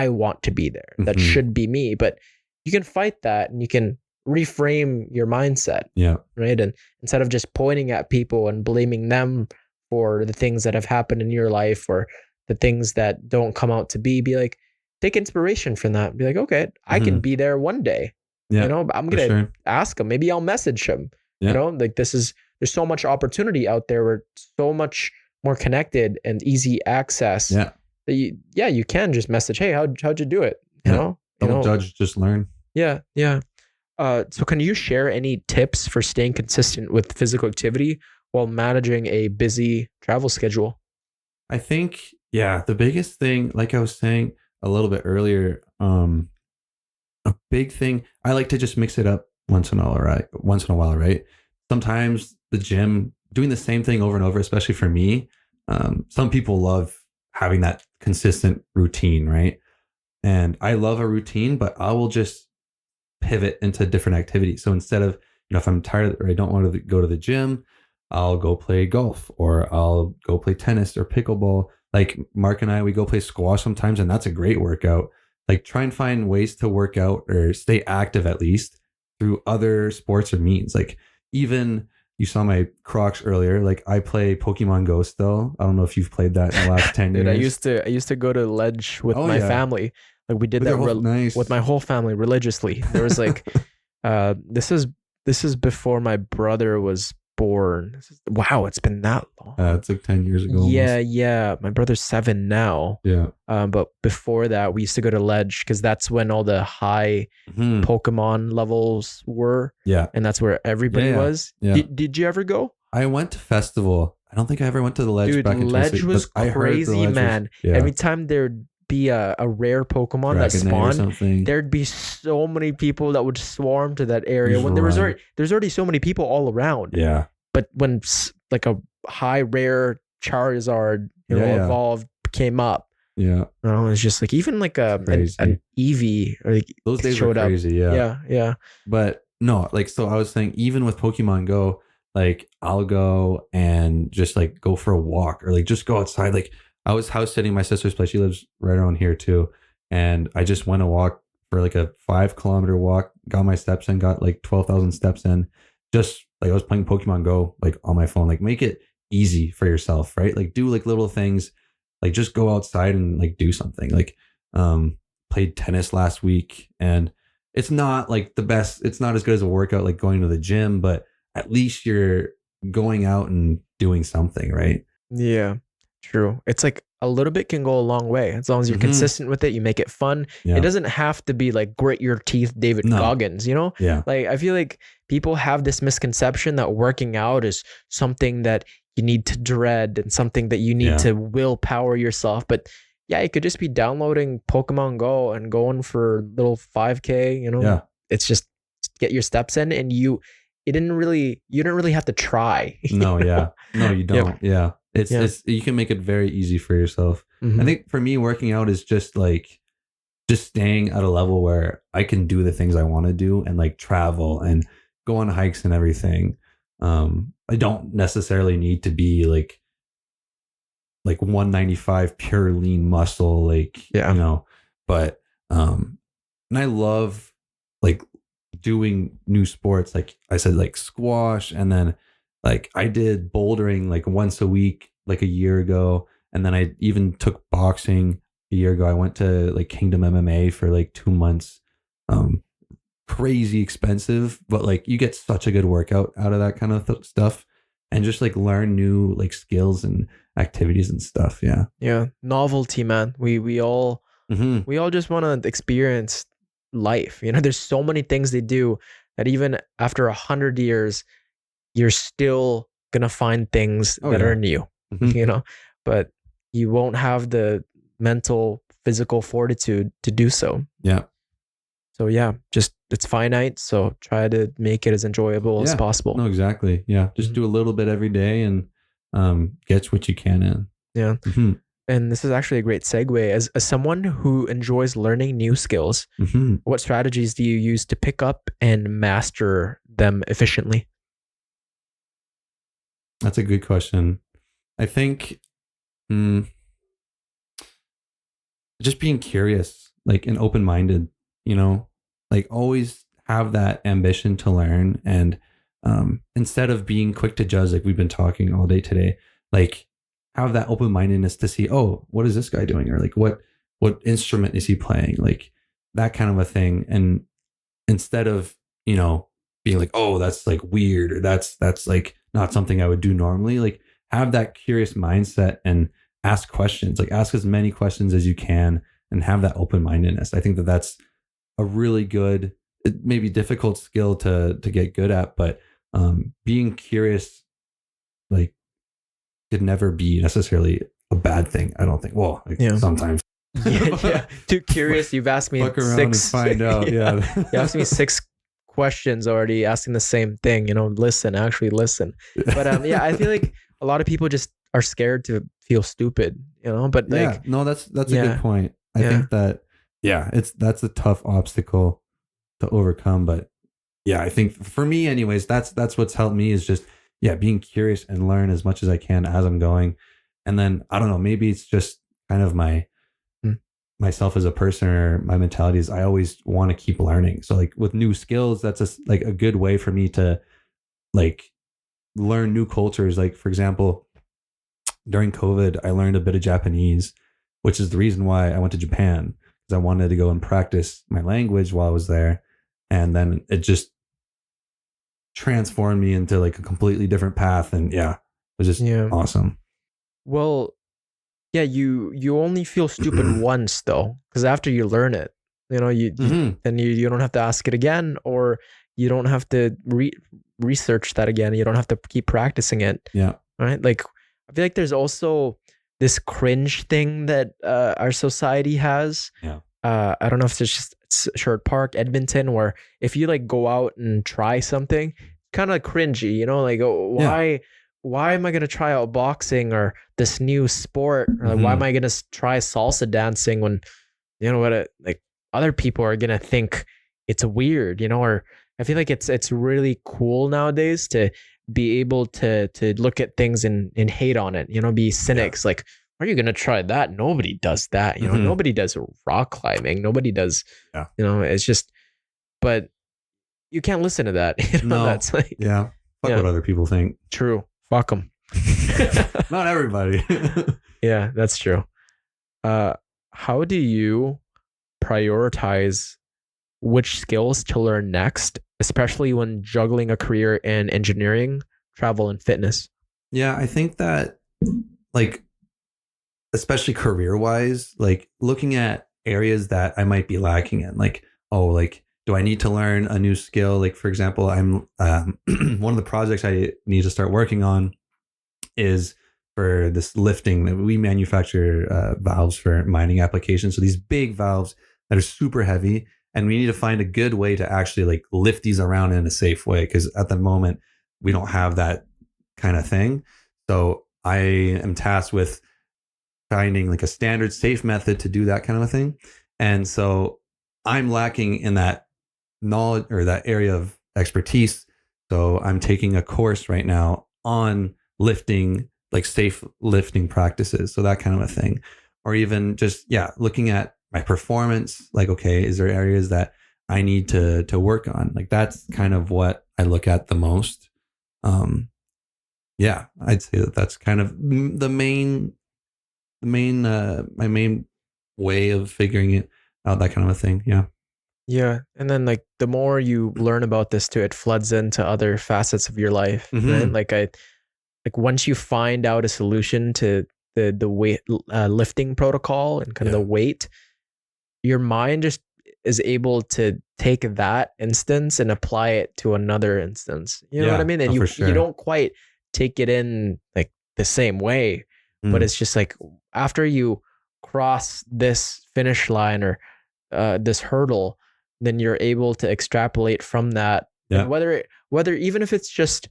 want to be there. That should be me. But you can fight that and you can reframe your mindset. Yeah. Right. And instead of just pointing at people and blaming them for the things that have happened in your life or the things that don't come out to be like, take inspiration from that. Be like, okay, I can be there one day. Yeah. I'm going to ask him. Maybe I'll message him. Yeah. Like there's so much opportunity out there. We're so much more connected and easy access. Yeah. That you can just message, hey, how'd you do it? Don't judge, just learn. Yeah. Yeah. So can you share any tips for staying consistent with physical activity while managing a busy travel schedule? I think, the biggest thing, like I was saying a little bit earlier, a big thing, I like to just mix it up once in a while, right? Sometimes the gym, doing the same thing over and over, especially for me, some people love having that consistent routine, right? And I love a routine, but I will just pivot into different activities. So instead of, if I'm tired or I don't want to go to the gym, I'll go play golf or I'll go play tennis or pickleball. Like Mark and I, we go play squash sometimes, and that's a great workout. Like try and find ways to work out or stay active at least through other sports or means. Like even you saw my Crocs earlier. Like I play Pokemon Go still. I don't know if you've played that in the last 10 Dude, years. I used to go to Ledge with my family. Like we did that with my whole family religiously. There was like, this is before my brother was born. Wow, it's been that long. It's like 10 years ago. Yeah, almost. yeah. My brother's 7 now. Yeah. But before that, we used to go to Ledge because that's when all the high Pokemon levels were. Yeah. And that's where everybody was. Yeah. Did you ever go? I went to festival. I don't think I ever went to the Ledge. Dude, back in Ledge was crazy, man. Every time there'd be a rare Pokemon that spawned, there'd be so many people that would swarm to that area. When there's already so many people all around. Yeah. But when like a high rare Charizard evolved came up, it's just like even like an Eevee or like those days were crazy. Yeah. But no, like so I was saying, even with Pokemon Go, like I'll go and just like go for a walk or like just go outside. Like I was house sitting my sister's place. She lives right around here too. And I just went a walk for like a 5-kilometer walk, got my steps in, got like 12,000 steps in. Just like I was playing Pokemon Go, like on my phone, like make it easy for yourself, right? Like do like little things, like just go outside and like do something. Like played tennis last week, and it's not like the best. It's not as good as a workout like going to the gym, but at least you're going out and doing something, right? Yeah, true. It's like a little bit can go a long way as long as you're consistent with it. You make it fun. Yeah. It doesn't have to be like grit your teeth, David Goggins, Yeah. Like I feel like people have this misconception that working out is something that you need to dread and something that you need to willpower yourself. But yeah, it could just be downloading Pokemon Go and going for little 5K, It's just get your steps in, and you didn't really have to try. No, you don't. Yeah. It's you can make it very easy for yourself. I think for me, working out is just staying at a level where I can do the things I want to do and like travel and go on hikes and everything. I don't necessarily need to be like 195 pure lean muscle, but and I love like doing new sports. Like I said, like squash, and then like I did bouldering like once a week, like a year ago. And then I even took boxing a year ago. I went to like Kingdom MMA for like 2 months. um, crazy expensive, but like you get such a good workout out of that kind of stuff, and just like learn new like skills and activities and stuff. Yeah. Yeah, novelty, man. Hmm. We all just want to experience life. You know, there's so many things they do that even after 100 years, you're still gonna find things Oh that are yeah. new. Hmm. You know, but you won't have the mental, physical fortitude to do so. Yeah. So yeah, just it's finite. So try to make it as enjoyable as Yeah. possible. No, exactly. Yeah. Just Mhm. do a little bit every day and get what you can in. Yeah. Hmm. And this is actually a great segue. As someone who enjoys learning new skills, Hmm. what strategies do you use to pick up and master them efficiently? That's a good question. I think mm, just being curious, like and open minded, you know, like always have that ambition to learn. And instead of being quick to judge, like we've been talking all day today, like have that open mindedness to see, oh, what is this guy doing? Or like what instrument is he playing? Like that kind of a thing. And instead of, you know, being like, oh, that's like weird, or that's like not something I would do normally, like have that curious mindset and ask questions, like ask as many questions as you can and have that open-mindedness. I think that that's a really good, it may be difficult skill to get good at, but being curious like could never be necessarily a bad thing, I don't think. Well, like, Yeah. sometimes. Yeah, yeah. Too curious. You've asked me Fuck around six. and find out. Yeah. Yeah. You asked me 6 questions already, asking the same thing. You know, listen, actually listen. But yeah, I feel like a lot of people just are scared to feel stupid. You know, but Yeah, like, no, that's a yeah, good point. I yeah, think that yeah, that's a tough obstacle to overcome, but yeah, I think for me anyways, that's what's helped me is just yeah, being curious and learn as much as I can as I'm going. And then I don't know, maybe it's just kind of my mm, myself as a person or my mentality is I always want to keep learning. So like with new skills, that's like a good way for me to like learn new cultures. Like for example, during COVID, I learned a bit of Japanese, which is the reason why I went to Japan because I wanted to go and practice my language while I was there. And then it just transformed me into like a completely different path. And yeah, it was just yeah. awesome. Well, yeah. You only feel stupid once though, because after you learn it, you know, Hmm. then you don't have to ask it again, or you don't have to research that again. You don't have to keep practicing it. Yeah. Right? Like, I feel like there's also this cringe thing that our society has. Yeah. I don't know if it's just it's Sherwood Park, Edmonton, where if you like go out and try something, kind of cringy, you know, like oh, Yeah. why am I gonna try out boxing or this new sport, or like, why am Hmm. I gonna try salsa dancing when you know what like other people are gonna think it's weird, you know? Or I feel like it's really cool nowadays to be able to look at things and hate on it, you know, be Yeah. cynics. Like, are you gonna try that? Nobody does that, you know. Hmm. Nobody does rock climbing. Nobody does, Yeah. you know. It's just, but you can't listen to that. You know, No. that's like, Yeah. Fuck yeah, what other people think. true. Fuck them. Not everybody. Yeah, that's true. Uh, how do you prioritize which skills to learn next, especially when juggling a career in engineering, travel, and fitness? Yeah, I think that like especially career wise, like looking at areas that I might be lacking in, like, oh, like, do I need to learn a new skill? Like, for example, I'm one of the projects I need to start working on is for this lifting that we manufacture valves for mining applications. So these big valves that are super heavy, and we need to find a good way to actually like lift these around in a safe way because at the moment we don't have that kind of thing. So I am tasked with finding like a standard safe method to do that kind of a thing. And so I'm lacking in that knowledge or that area of expertise. So I'm taking a course right now on lifting, like safe lifting practices. So that kind of a thing. Or even just, yeah, looking at my performance, like, okay, is there areas that I need to work on? Like that's kind of what I look at the most. Um, yeah, I'd say that that's kind of my main way of figuring it out, that kind of a thing. Yeah. Yeah. And then like the more you learn about this too, it floods into other facets of your life, right? Mm-hmm. Like once you find out a solution to the weight lifting protocol and kind of the Yeah. weight, your mind just is able to take that instance and apply it to another instance. You know what I Yeah. mean? And Oh, for you sure. don't quite take it in like the same way, but Mm. it's just like after you cross this finish line or this hurdle, then you're able to extrapolate from that. And Yeah. whether even if it's just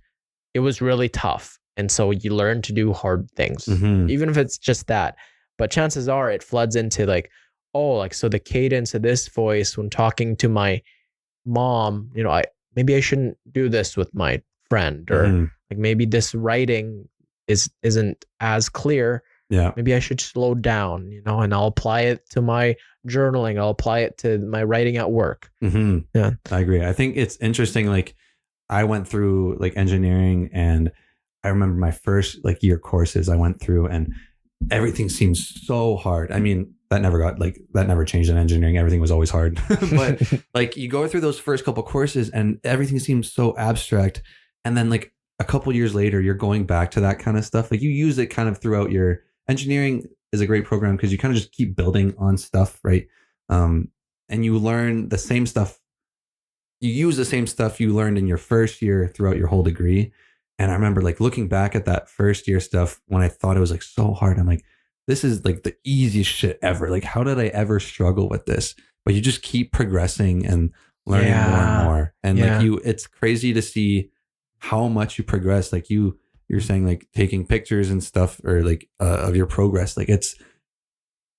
it was really tough, and so you learn to do hard things, Mm-hmm. even if it's just that. But chances are it floods into like, oh, like so the cadence of this voice when talking to my mom, I maybe I shouldn't do this with my friend, or Mm-hmm. like maybe this writing isn't as clear. Yeah. Maybe I should slow down, and I'll apply it to my journaling. I'll apply it to my writing at work. Mm-hmm. Yeah. I agree. I think it's interesting. Like I went through like engineering, and I remember my first like year courses I went through, and everything seems so hard. I mean, that never changed in engineering. Everything was always hard. But like you go through those first couple courses and everything seems so abstract. And then like a couple years later, you're going back to that kind of stuff. Like you use it kind of throughout your engineering is a great program because you kind of just keep building on stuff, right? And you learn the same stuff. You use the same stuff you learned in your first year throughout your whole degree. And I remember like looking back at that first year stuff when I thought it was like so hard. I'm like, this is like the easiest shit ever. Like, how did I ever struggle with this? But you just keep progressing and learning more and Yeah. more. And Yeah. like it's crazy to see how much you progress. Like you're saying like taking pictures and stuff or like of your progress. Like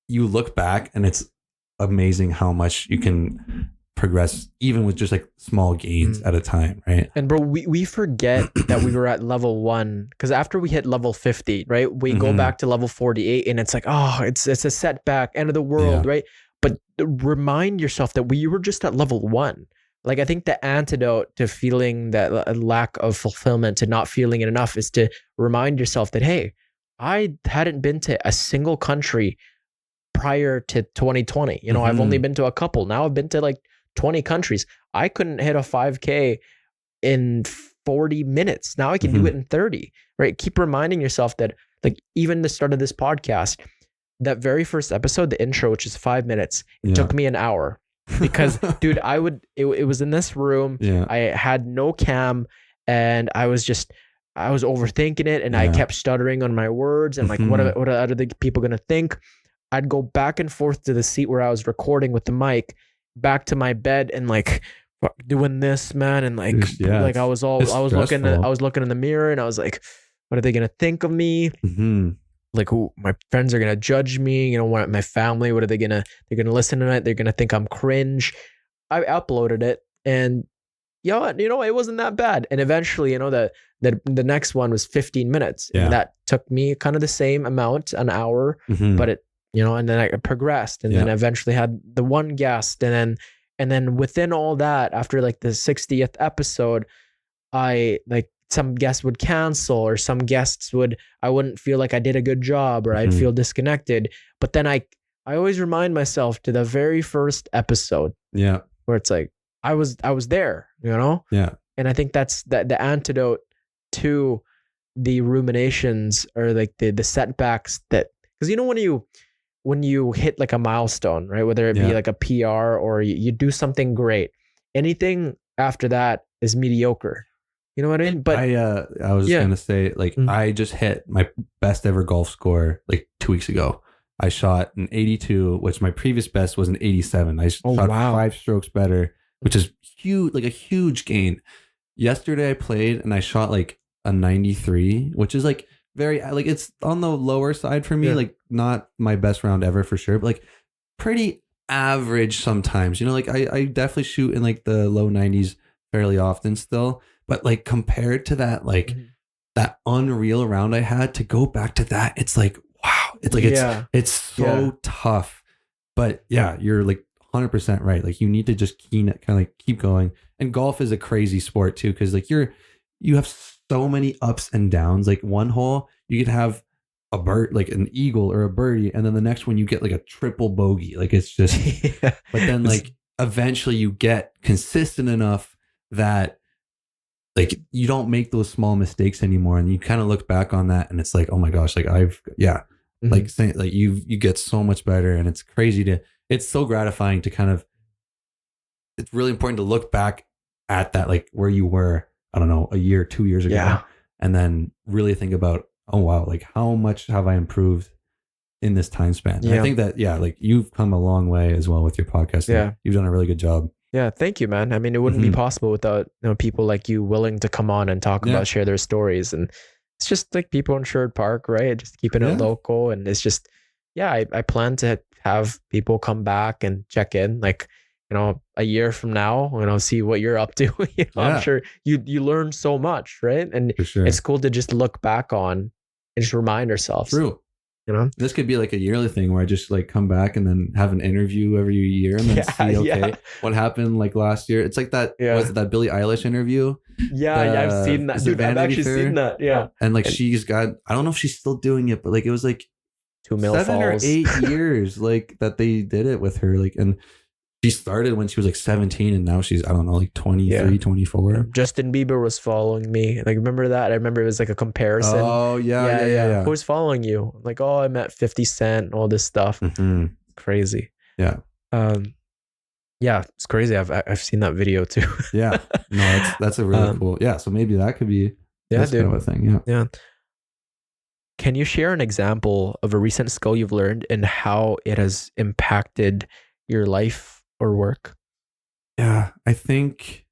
you look back and it's amazing how much you can progress even with just like small gains at a time, right? And bro, we forget that we were at level 1 because after we hit level 50, right, we go back to level 48 and it's like, oh, it's a setback, end of the world, right? But remind yourself that we were just at level 1. Like I think the antidote to feeling that lack of fulfillment, to not feeling it enough, is to remind yourself that, hey, I hadn't been to a single country prior to 2020. I've only been to a couple. Now I've been to like 20 countries. I couldn't hit a 5K in 40 minutes. Now I can do it in 30, right? Keep reminding yourself that, like, even the start of this podcast, that very first episode, the intro, which is 5 minutes, it took me an hour because, dude, it was in this room. Yeah. I had no cam and I was overthinking it, and I kept stuttering on my words and like, what are other people going to think? I'd go back and forth to the seat where I was recording with the mic, back to my bed, and like doing this, man, and like like I was looking in the mirror and I was like, what are they gonna think of me? Like, who my friends are gonna judge me? What my family? What are they're gonna listen to it? They're gonna think I'm cringe. I uploaded it, and it wasn't that bad. And eventually, the next one was 15 minutes, and that took me kind of the same amount, an hour, but it. And then I progressed, and then eventually had the one guest, and then within all that, after like the 60th episode, I like some guests would cancel, or some guests I wouldn't feel like I did a good job, or I'd feel disconnected. But then I always remind myself to the very first episode, where it's like I was there, and I think that's the antidote to the ruminations or like the setbacks, that because when you hit like a milestone, right? Whether it be like a PR or you do something great, anything after that is mediocre. You know what I mean? But I was going to say, like, I just hit my best ever golf score like 2 weeks ago. I shot an 82, which my previous best was an 87. I shot 5 strokes better, which is huge, like a huge gain. Yesterday I played and I shot like a 93, which is like very, like, it's on the lower side for me, like not my best round ever for sure, but like pretty average sometimes, like I definitely shoot in like the low 90s fairly often still, but like compared to that, like that unreal round I had, to go back to that, it's like, wow, it's like, it's so tough, but you're like 100% right. Like you need to just kind of like keep going. And golf is a crazy sport too, because like you have so many ups and downs. Like one hole, you could have a bird, like an eagle or a birdie, and then the next one you get like a triple bogey. Like it's just, but then like eventually you get consistent enough that like you don't make those small mistakes anymore, and you kind of look back on that and it's like, oh my gosh, like like saying like you get so much better, and it's crazy it's so gratifying to kind of, it's really important to look back at that, like where you were, I don't know, a year, 2 years ago, and then really think about, oh wow, like how much have I improved in this time span? I think that, like you've come a long way as well with your podcast. Yeah. You've done a really good job. Yeah. Thank you, man. I mean, it wouldn't be possible without, people like you willing to come on and talk about, share their stories. And it's just like people in Sherwood Park, right? Just keeping it local. And it's just, I plan to have people come back and check in, like, a year from now, see what you're up to. I'm sure you learn so much, right? And it's cool to just look back on and just remind ourselves. True. This could be like a yearly thing where I just like come back and then have an interview every year and then see, what happened like last year. It's like that, was it that Billie Eilish interview? I've seen that. Dude, I've actually seen that. Yeah. And like she's got, I don't know if she's still doing it, but like it was like 7 or 8 years like that they did it with her. Like, and she started when she was like 17 and now she's, I don't know, like 23, 24. Justin Bieber was following me. Like, remember that? I remember it was like a comparison. Oh, yeah. Who's following you? Like, oh, I met 50 Cent and all this stuff. Crazy. Yeah. It's crazy. I've seen that video too. No, that's a really cool. Yeah. So maybe that could be this kind of a thing. Yeah. Can you share an example of a recent skill you've learned and how it has impacted your life or work? Yeah, I think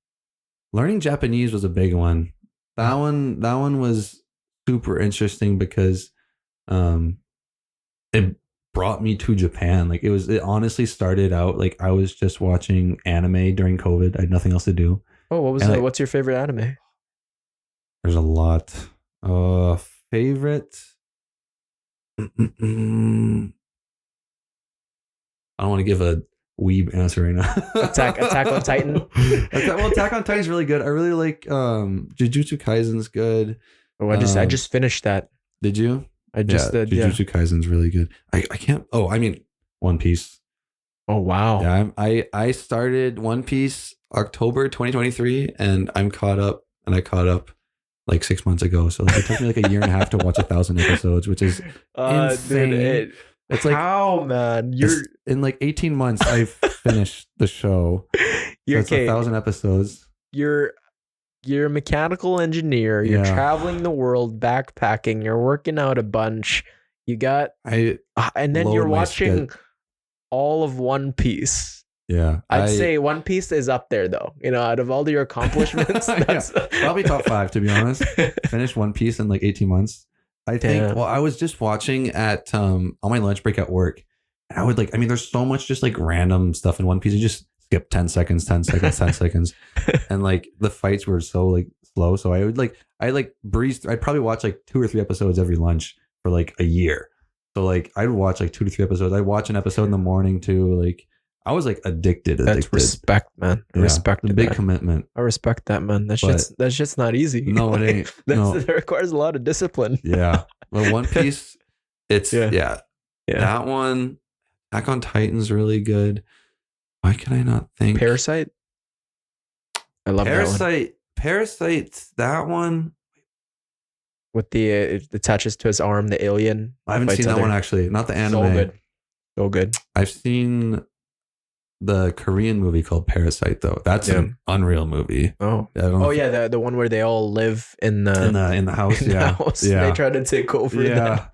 learning Japanese was a big one. That one was super interesting because it brought me to Japan. Like it honestly started out like I was just watching anime during COVID. I had nothing else to do. Oh, what's your favorite anime? There's a lot. Favorite? I don't want to give a weeb answer right now. Attack on Titan. Attack on Titan's really good. I really like Jujutsu Kaisen's good. Oh, I just finished that. Did you? I just did. Jujutsu Kaisen's really good. I can't. Oh, I mean One Piece. Oh wow. Yeah, I started One Piece October 2023, and I'm caught up. And I caught up like 6 months ago. So like, it took me like a year and a half to watch 1,000 episodes, which is insane. Dude, it's like, how, man? You're in like 18 months I've finished the show. You're so 1,000 episodes. You're a mechanical engineer. You're traveling the world, backpacking. You're working out a bunch. You got and then you're watching all of One Piece. Yeah, I'd say One Piece is up there though. Out of all your accomplishments, that's probably top 5 to be honest. Finished One Piece in like 18 months. I think. Well, I was just watching at on my lunch break at work. And I would like. I mean, there's so much just like random stuff in One Piece. You just skip 10 seconds, 10 seconds, 10 seconds, and like the fights were so like slow. So I would breeze. I'd probably watch like 2 or 3 episodes every lunch for like a year. So like I'd watch like 2 to 3 episodes. I'd watch an episode in the morning too. Like I was like addicted. That's respect, man. Respect. A big commitment. I respect that, man. That's just not easy. No, it ain't. That requires a lot of discipline. Yeah. But One Piece, it's that one. Attack on Titan's really good. Why can I not think? Parasite. I love Parasite. Parasite's that one. With it attaches to his arm, the alien. I haven't seen that one actually. Not the anime. So good. So good. I've seen the Korean movie called Parasite though. That's an unreal movie. Oh, the one where they all live in the house. The house. Yeah, they try to take over. Yeah,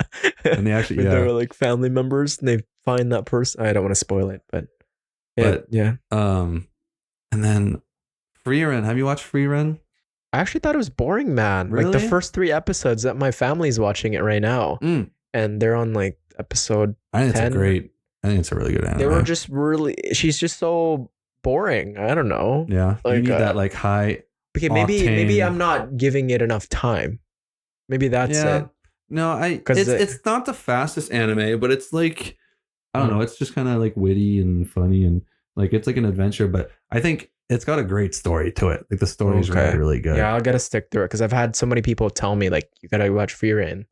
and they actually they were like family members, and they find that person. I don't want to spoil it, but and then Free Run. Have you watched Free Run? I actually thought it was boring, man. Really? Like the first 3 episodes that my family's watching it right now, and they're on like episode. I think it's a really good anime. They were just she's just so boring. I don't know. Yeah. Like, you need that like high. Okay, maybe I'm not giving it enough time. Maybe that's it. No, it's not the fastest anime, but it's like, I don't know. It's just kind of like witty and funny and like, it's like an adventure, but I think it's got a great story to it. Like the story is really, really good. Yeah, I'll gotta stick through it because I've had so many people tell me like, you gotta watch Free Rein.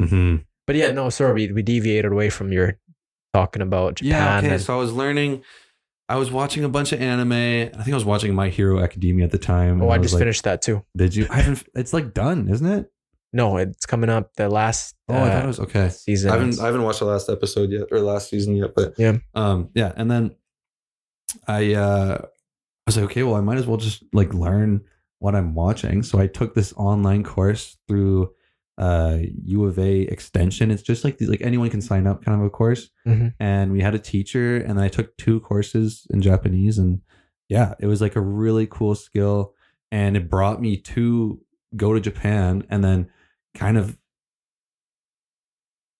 But we deviated away from your talking about Japan. Yeah, okay. So I I was watching a bunch of anime. I think I was watching My Hero Academia at the time. Oh, And I was just like, finished that too. did you? I haven't. It's like done, isn't it? No, it's coming up. The last Oh, I thought it was okay. season. I haven't watched the last episode yet or last season yet, but Yeah. yeah. And then I was like, okay, well, I might as well just like learn what I'm watching. So I took this online course through U of A extension. It's just like like anyone can sign up kind of a course. Mm-hmm. And we had a teacher, and then I took 2 courses in Japanese, and yeah, it was like a really cool skill, and it brought me to go to Japan, and then kind of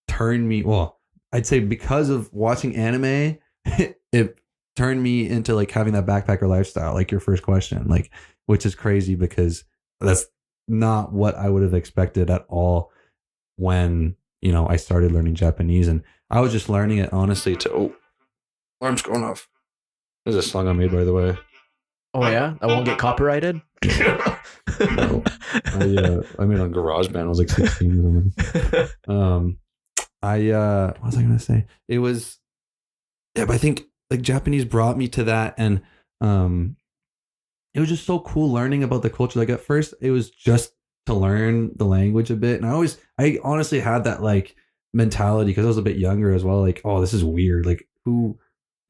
turned me, well, I'd say because of watching anime, it turned me into like having that backpacker lifestyle, like your first question, like, which is crazy because that's not what I would have expected at all when, I started learning Japanese. And I was just learning it honestly alarm's going off. There's a song I made, by the way. Oh yeah, I won't get copyrighted. No. I made it on GarageBand. I was like 16 or something. What was I gonna say? It was, yeah, but I think like Japanese brought me to that, and it was just so cool learning about the culture. Like at first, it was just to learn the language a bit, and I honestly had that like mentality because I was a bit younger as well. Like, oh, this is weird. Like, who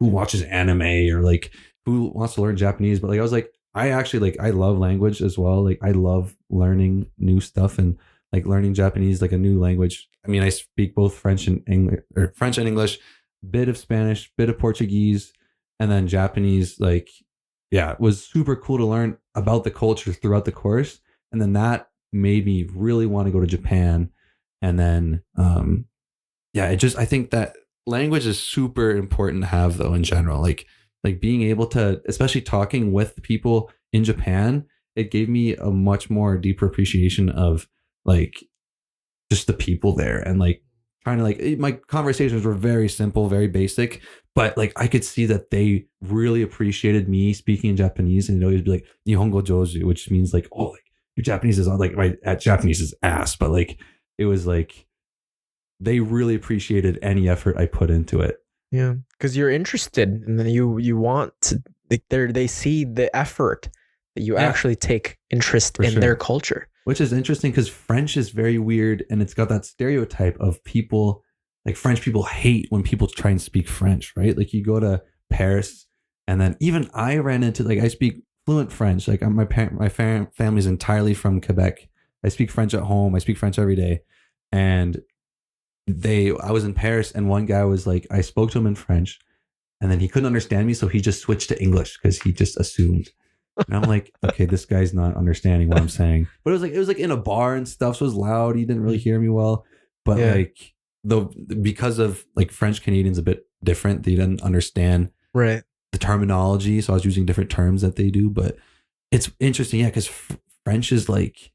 watches anime or like who wants to learn Japanese? But like, I was like, I actually like I love language as well. Like, I love learning new stuff and like learning Japanese, like a new language. I mean, I speak both French and English, bit of Spanish, bit of Portuguese, and then Japanese. Like, yeah, it was super cool to learn about the culture throughout the course. And then that made me really want to go to Japan. And then, I think that language is super important to have though, in general, like being able to, especially talking with people in Japan, it gave me a much more deeper appreciation of like just the people there, and like trying to like, my conversations were very simple, very basic, but like I could see that they really appreciated me speaking in Japanese, and they'd always be like Nihongo Joju, which means like, oh, like your Japanese is like my Japanese is ass, but like it was like they really appreciated any effort I put into it. Yeah, because you're interested, and then you want to. Like they see the effort that you actually take interest in their culture, which is interesting because French is very weird, and it's got that stereotype of people like French people hate when people try and speak French, right? Like you go to Paris, and then even I ran into like I speak fluent French. Like my family's entirely from Quebec. I speak French at home. I speak French every day, and I was in Paris, and one guy was like, I spoke to him in French, and then he couldn't understand me, so he just switched to English because he just assumed. And I'm like, okay, this guy's not understanding what I'm saying. But it was like in a bar and stuff, so it was loud. He didn't really hear me well. But like because of like French Canadians a bit different, they didn't understand the terminology. So I was using different terms that they do. But it's interesting, because French is like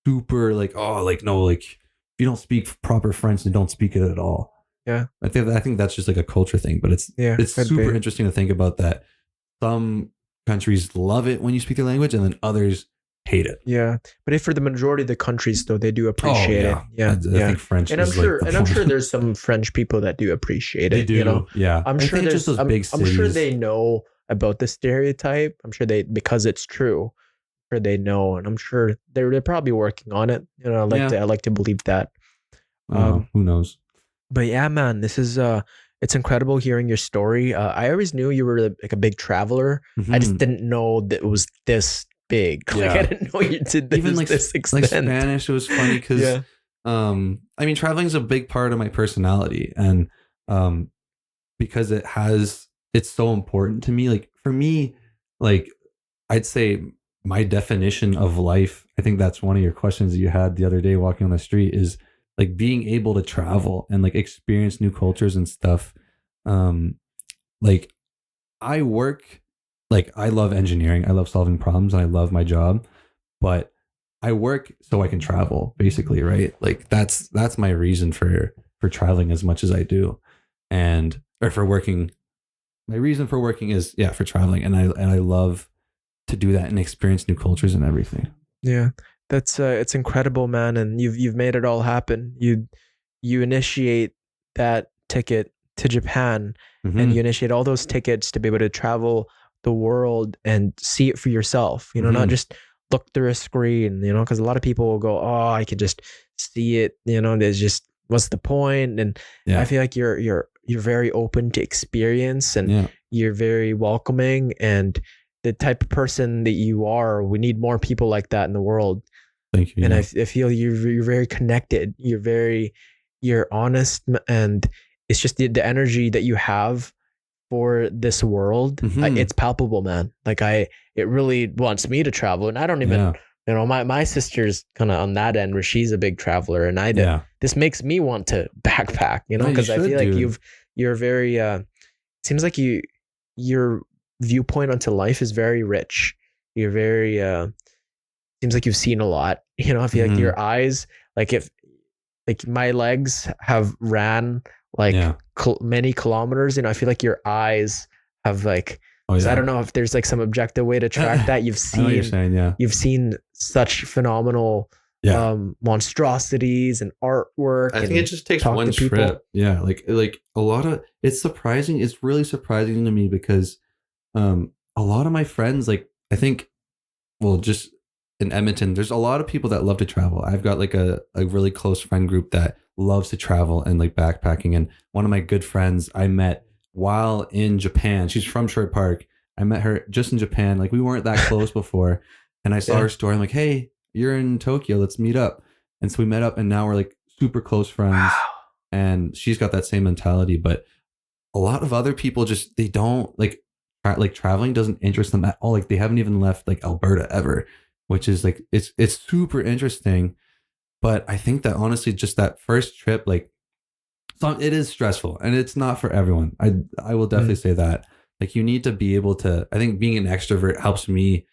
super like, oh, like no, like if you don't speak proper French, then don't speak it at all. Yeah. I think that's just like a culture thing, but it's super interesting to think about that. Some countries love it when you speak their language, and then others hate it. Yeah, but if for the majority of the countries, though, they do appreciate it. Yeah, I think French. And I'm sure there's some French people that do appreciate it. They do. Yeah, I'm sure there's just those big cities. I'm sure they know about the stereotype. I'm sure because it's true. I'm sure they know, and I'm sure they're probably working on it. I like to believe that. Who knows? But yeah, man, this is it's incredible hearing your story. I always knew you were like a big traveler. Mm-hmm. I just didn't know that it was this big. Like I didn't know you did this, even like this extent. Like Spanish, it was funny because I mean, traveling is a big part of my personality, and because it's so important to me. Like for me, like I'd say my definition of life, I think that's one of your questions that you had the other day walking on the street, is like being able to travel and like experience new cultures and stuff. Like I love engineering. I love solving problems, and I love my job, but I work so I can travel, basically, right? Like that's my reason for traveling as much as I do. Or for working. My reason for working is for traveling, and I love to do that and experience new cultures and everything. Yeah. That's it's incredible, man, and you've made it all happen. You initiate that ticket to Japan, and Mhm. you initiate all those tickets to be able to travel the world and see it for yourself, not Mhm. just look through a screen, because a lot of people will go, oh, I could just see it, there's just, what's the point? And I Yeah. feel like you're very open to experience, and Yeah. you're very welcoming, and the type of person that you are, we need more people like that in the world. Thank you. And Yeah. I feel you're very connected, you're honest, and it's just the energy that you have for this world. Mhm. It's palpable, man. Like it really wants me to travel, and I don't even, Yeah. my sister's kind of on that end where she's a big traveler, and Yeah. this makes me want to backpack, No, you because I should, feel like dude. you're very, seems like your viewpoint onto life is very rich. You're very, seems like you've seen a lot. I feel like Mhm. your eyes, like if like my legs have ran like Yeah. many kilometers, I feel like your eyes have like, Oh because I yeah. don't know if there's like some objective way to track that. I know what you're saying. Yeah. You've seen such phenomenal Yeah. monstrosities and artwork I think it and just takes talk one to people. trip. Yeah. Like a lot of it's surprising. It's really surprising to me because a lot of my friends, like I think, well, just in Edmonton, there's a lot of people that love to travel. I've got like a really close friend group that loves to travel and like backpacking. And one of my good friends I met while in Japan. She's from Sherwood Park. I met her just in Japan. Like we weren't that close before. And I saw Yeah. her story. I'm like, hey, you're in Tokyo. Let's meet up. And so we met up and now we're like super close friends. Wow. And she's got that same mentality. But a lot of other people just they don't like traveling doesn't interest them at all. Like they haven't even left like Alberta ever, which is like it's super interesting. But I think that honestly, just that first trip, like it is stressful and it's not for everyone. I will definitely Mm. say that. Like you need to be able to. I think being an extrovert helps me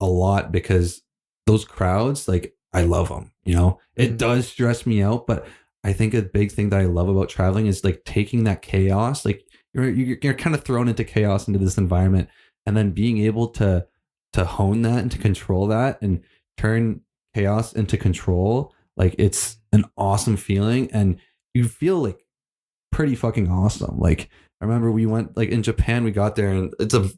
a lot because those crowds, like I love them. It Mm. does stress me out, but I think a big thing that I love about traveling is like taking that chaos. Like you're kind of thrown into chaos into this environment, and then being able to hone that and to control that and turn chaos into control. Like it's an awesome feeling, and you feel like pretty fucking awesome. Like I remember we went like in Japan, we got there and it's a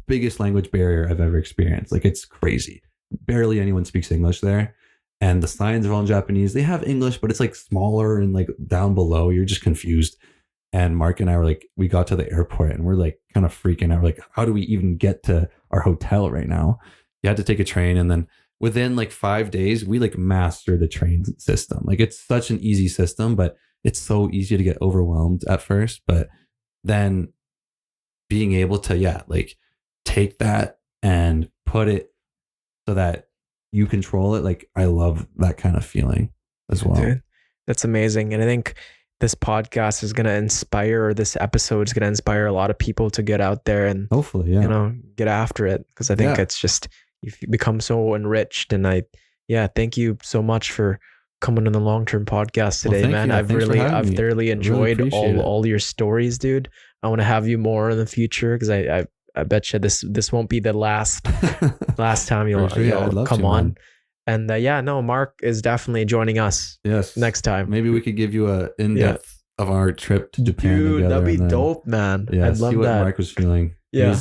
biggest language barrier I've ever experienced. Like it's crazy. Barely anyone speaks English there. And the signs are all in Japanese. They have English, but it's like smaller and like down below. You're just confused. And Mark and I were like, we got to the airport and we're like kind of freaking out. We're like, how do we even get to our hotel right now? You had to take a train. And then within like 5 days, we like mastered the train system. Like it's such an easy system, but it's so easy to get overwhelmed at first. But then being able to, yeah, like take that and put it so that you control it. Like I love that kind of feeling as well. Dude, that's amazing. And I think this podcast is going to inspire, or this episode is going to inspire a lot of people to get out there and, Hopefully, yeah. get after it. Because I think Yeah. it's just, you've become so enriched. And thank you so much for coming on the long-term podcast Well, today, thank man. you. Thanks for having I've me. thoroughly I really enjoyed appreciate it. all your stories, dude. I want to have you more in the future, because I bet you this won't be the last time you'll, For sure, yeah, I'd love come to, on. man. And Mark is definitely joining us Yes. next time. Maybe we could give you a in-depth of our trip to Japan Dude, together. that'd be and then, dope, man. Yeah, I'd love see what that. Mark was feeling. Yeah. I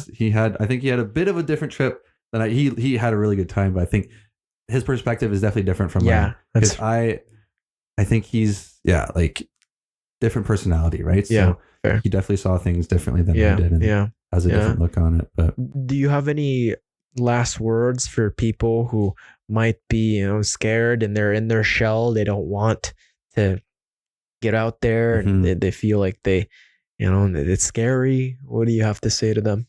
think he had a bit of a different trip than he had a really good time, but I think his perspective is definitely different from mine. Because I think he's like different personality, right? Yeah, So fair. he definitely saw things differently than I did, and has a different look on it. But do you have any last words for people who might be, scared and they're in their shell? They don't want to get out there, and they feel like they, it's scary. What do you have to say to them?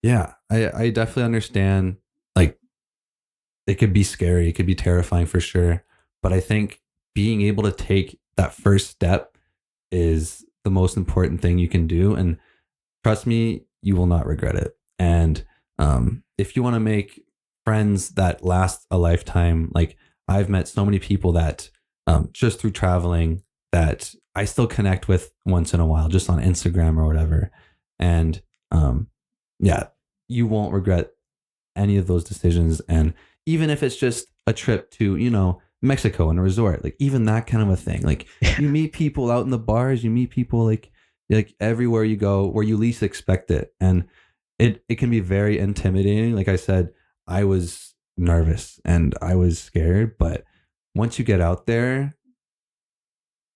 Yeah, I definitely understand. Like, it could be scary, it could be terrifying for sure. But I think being able to take that first step is the most important thing you can do. And trust me, you will not regret it. And if you want to make friends that last a lifetime, like I've met so many people that just through traveling that I still connect with once in a while, just on Instagram or whatever. And you won't regret any of those decisions. And even if it's just a trip to, Mexico and a resort, like even that kind of a thing, like you meet people out in the bars, you meet people like like everywhere you go, where you least expect it, and it can be very intimidating. Like I said, I was nervous and I was scared, but once you get out there,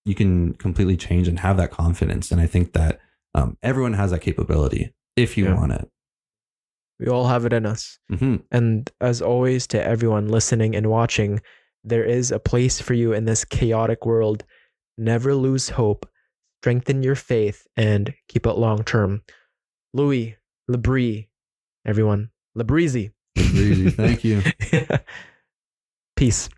you can completely change and have that confidence. And I think that everyone has that capability if you Yeah. want it. We all have it in us. Mm-hmm. And as always, to everyone listening and watching, there is a place for you in this chaotic world. Never lose hope, strengthen your faith, and keep it long term. Louis, Labrie, everyone, Labrizi. Breezy. Thank you. Peace.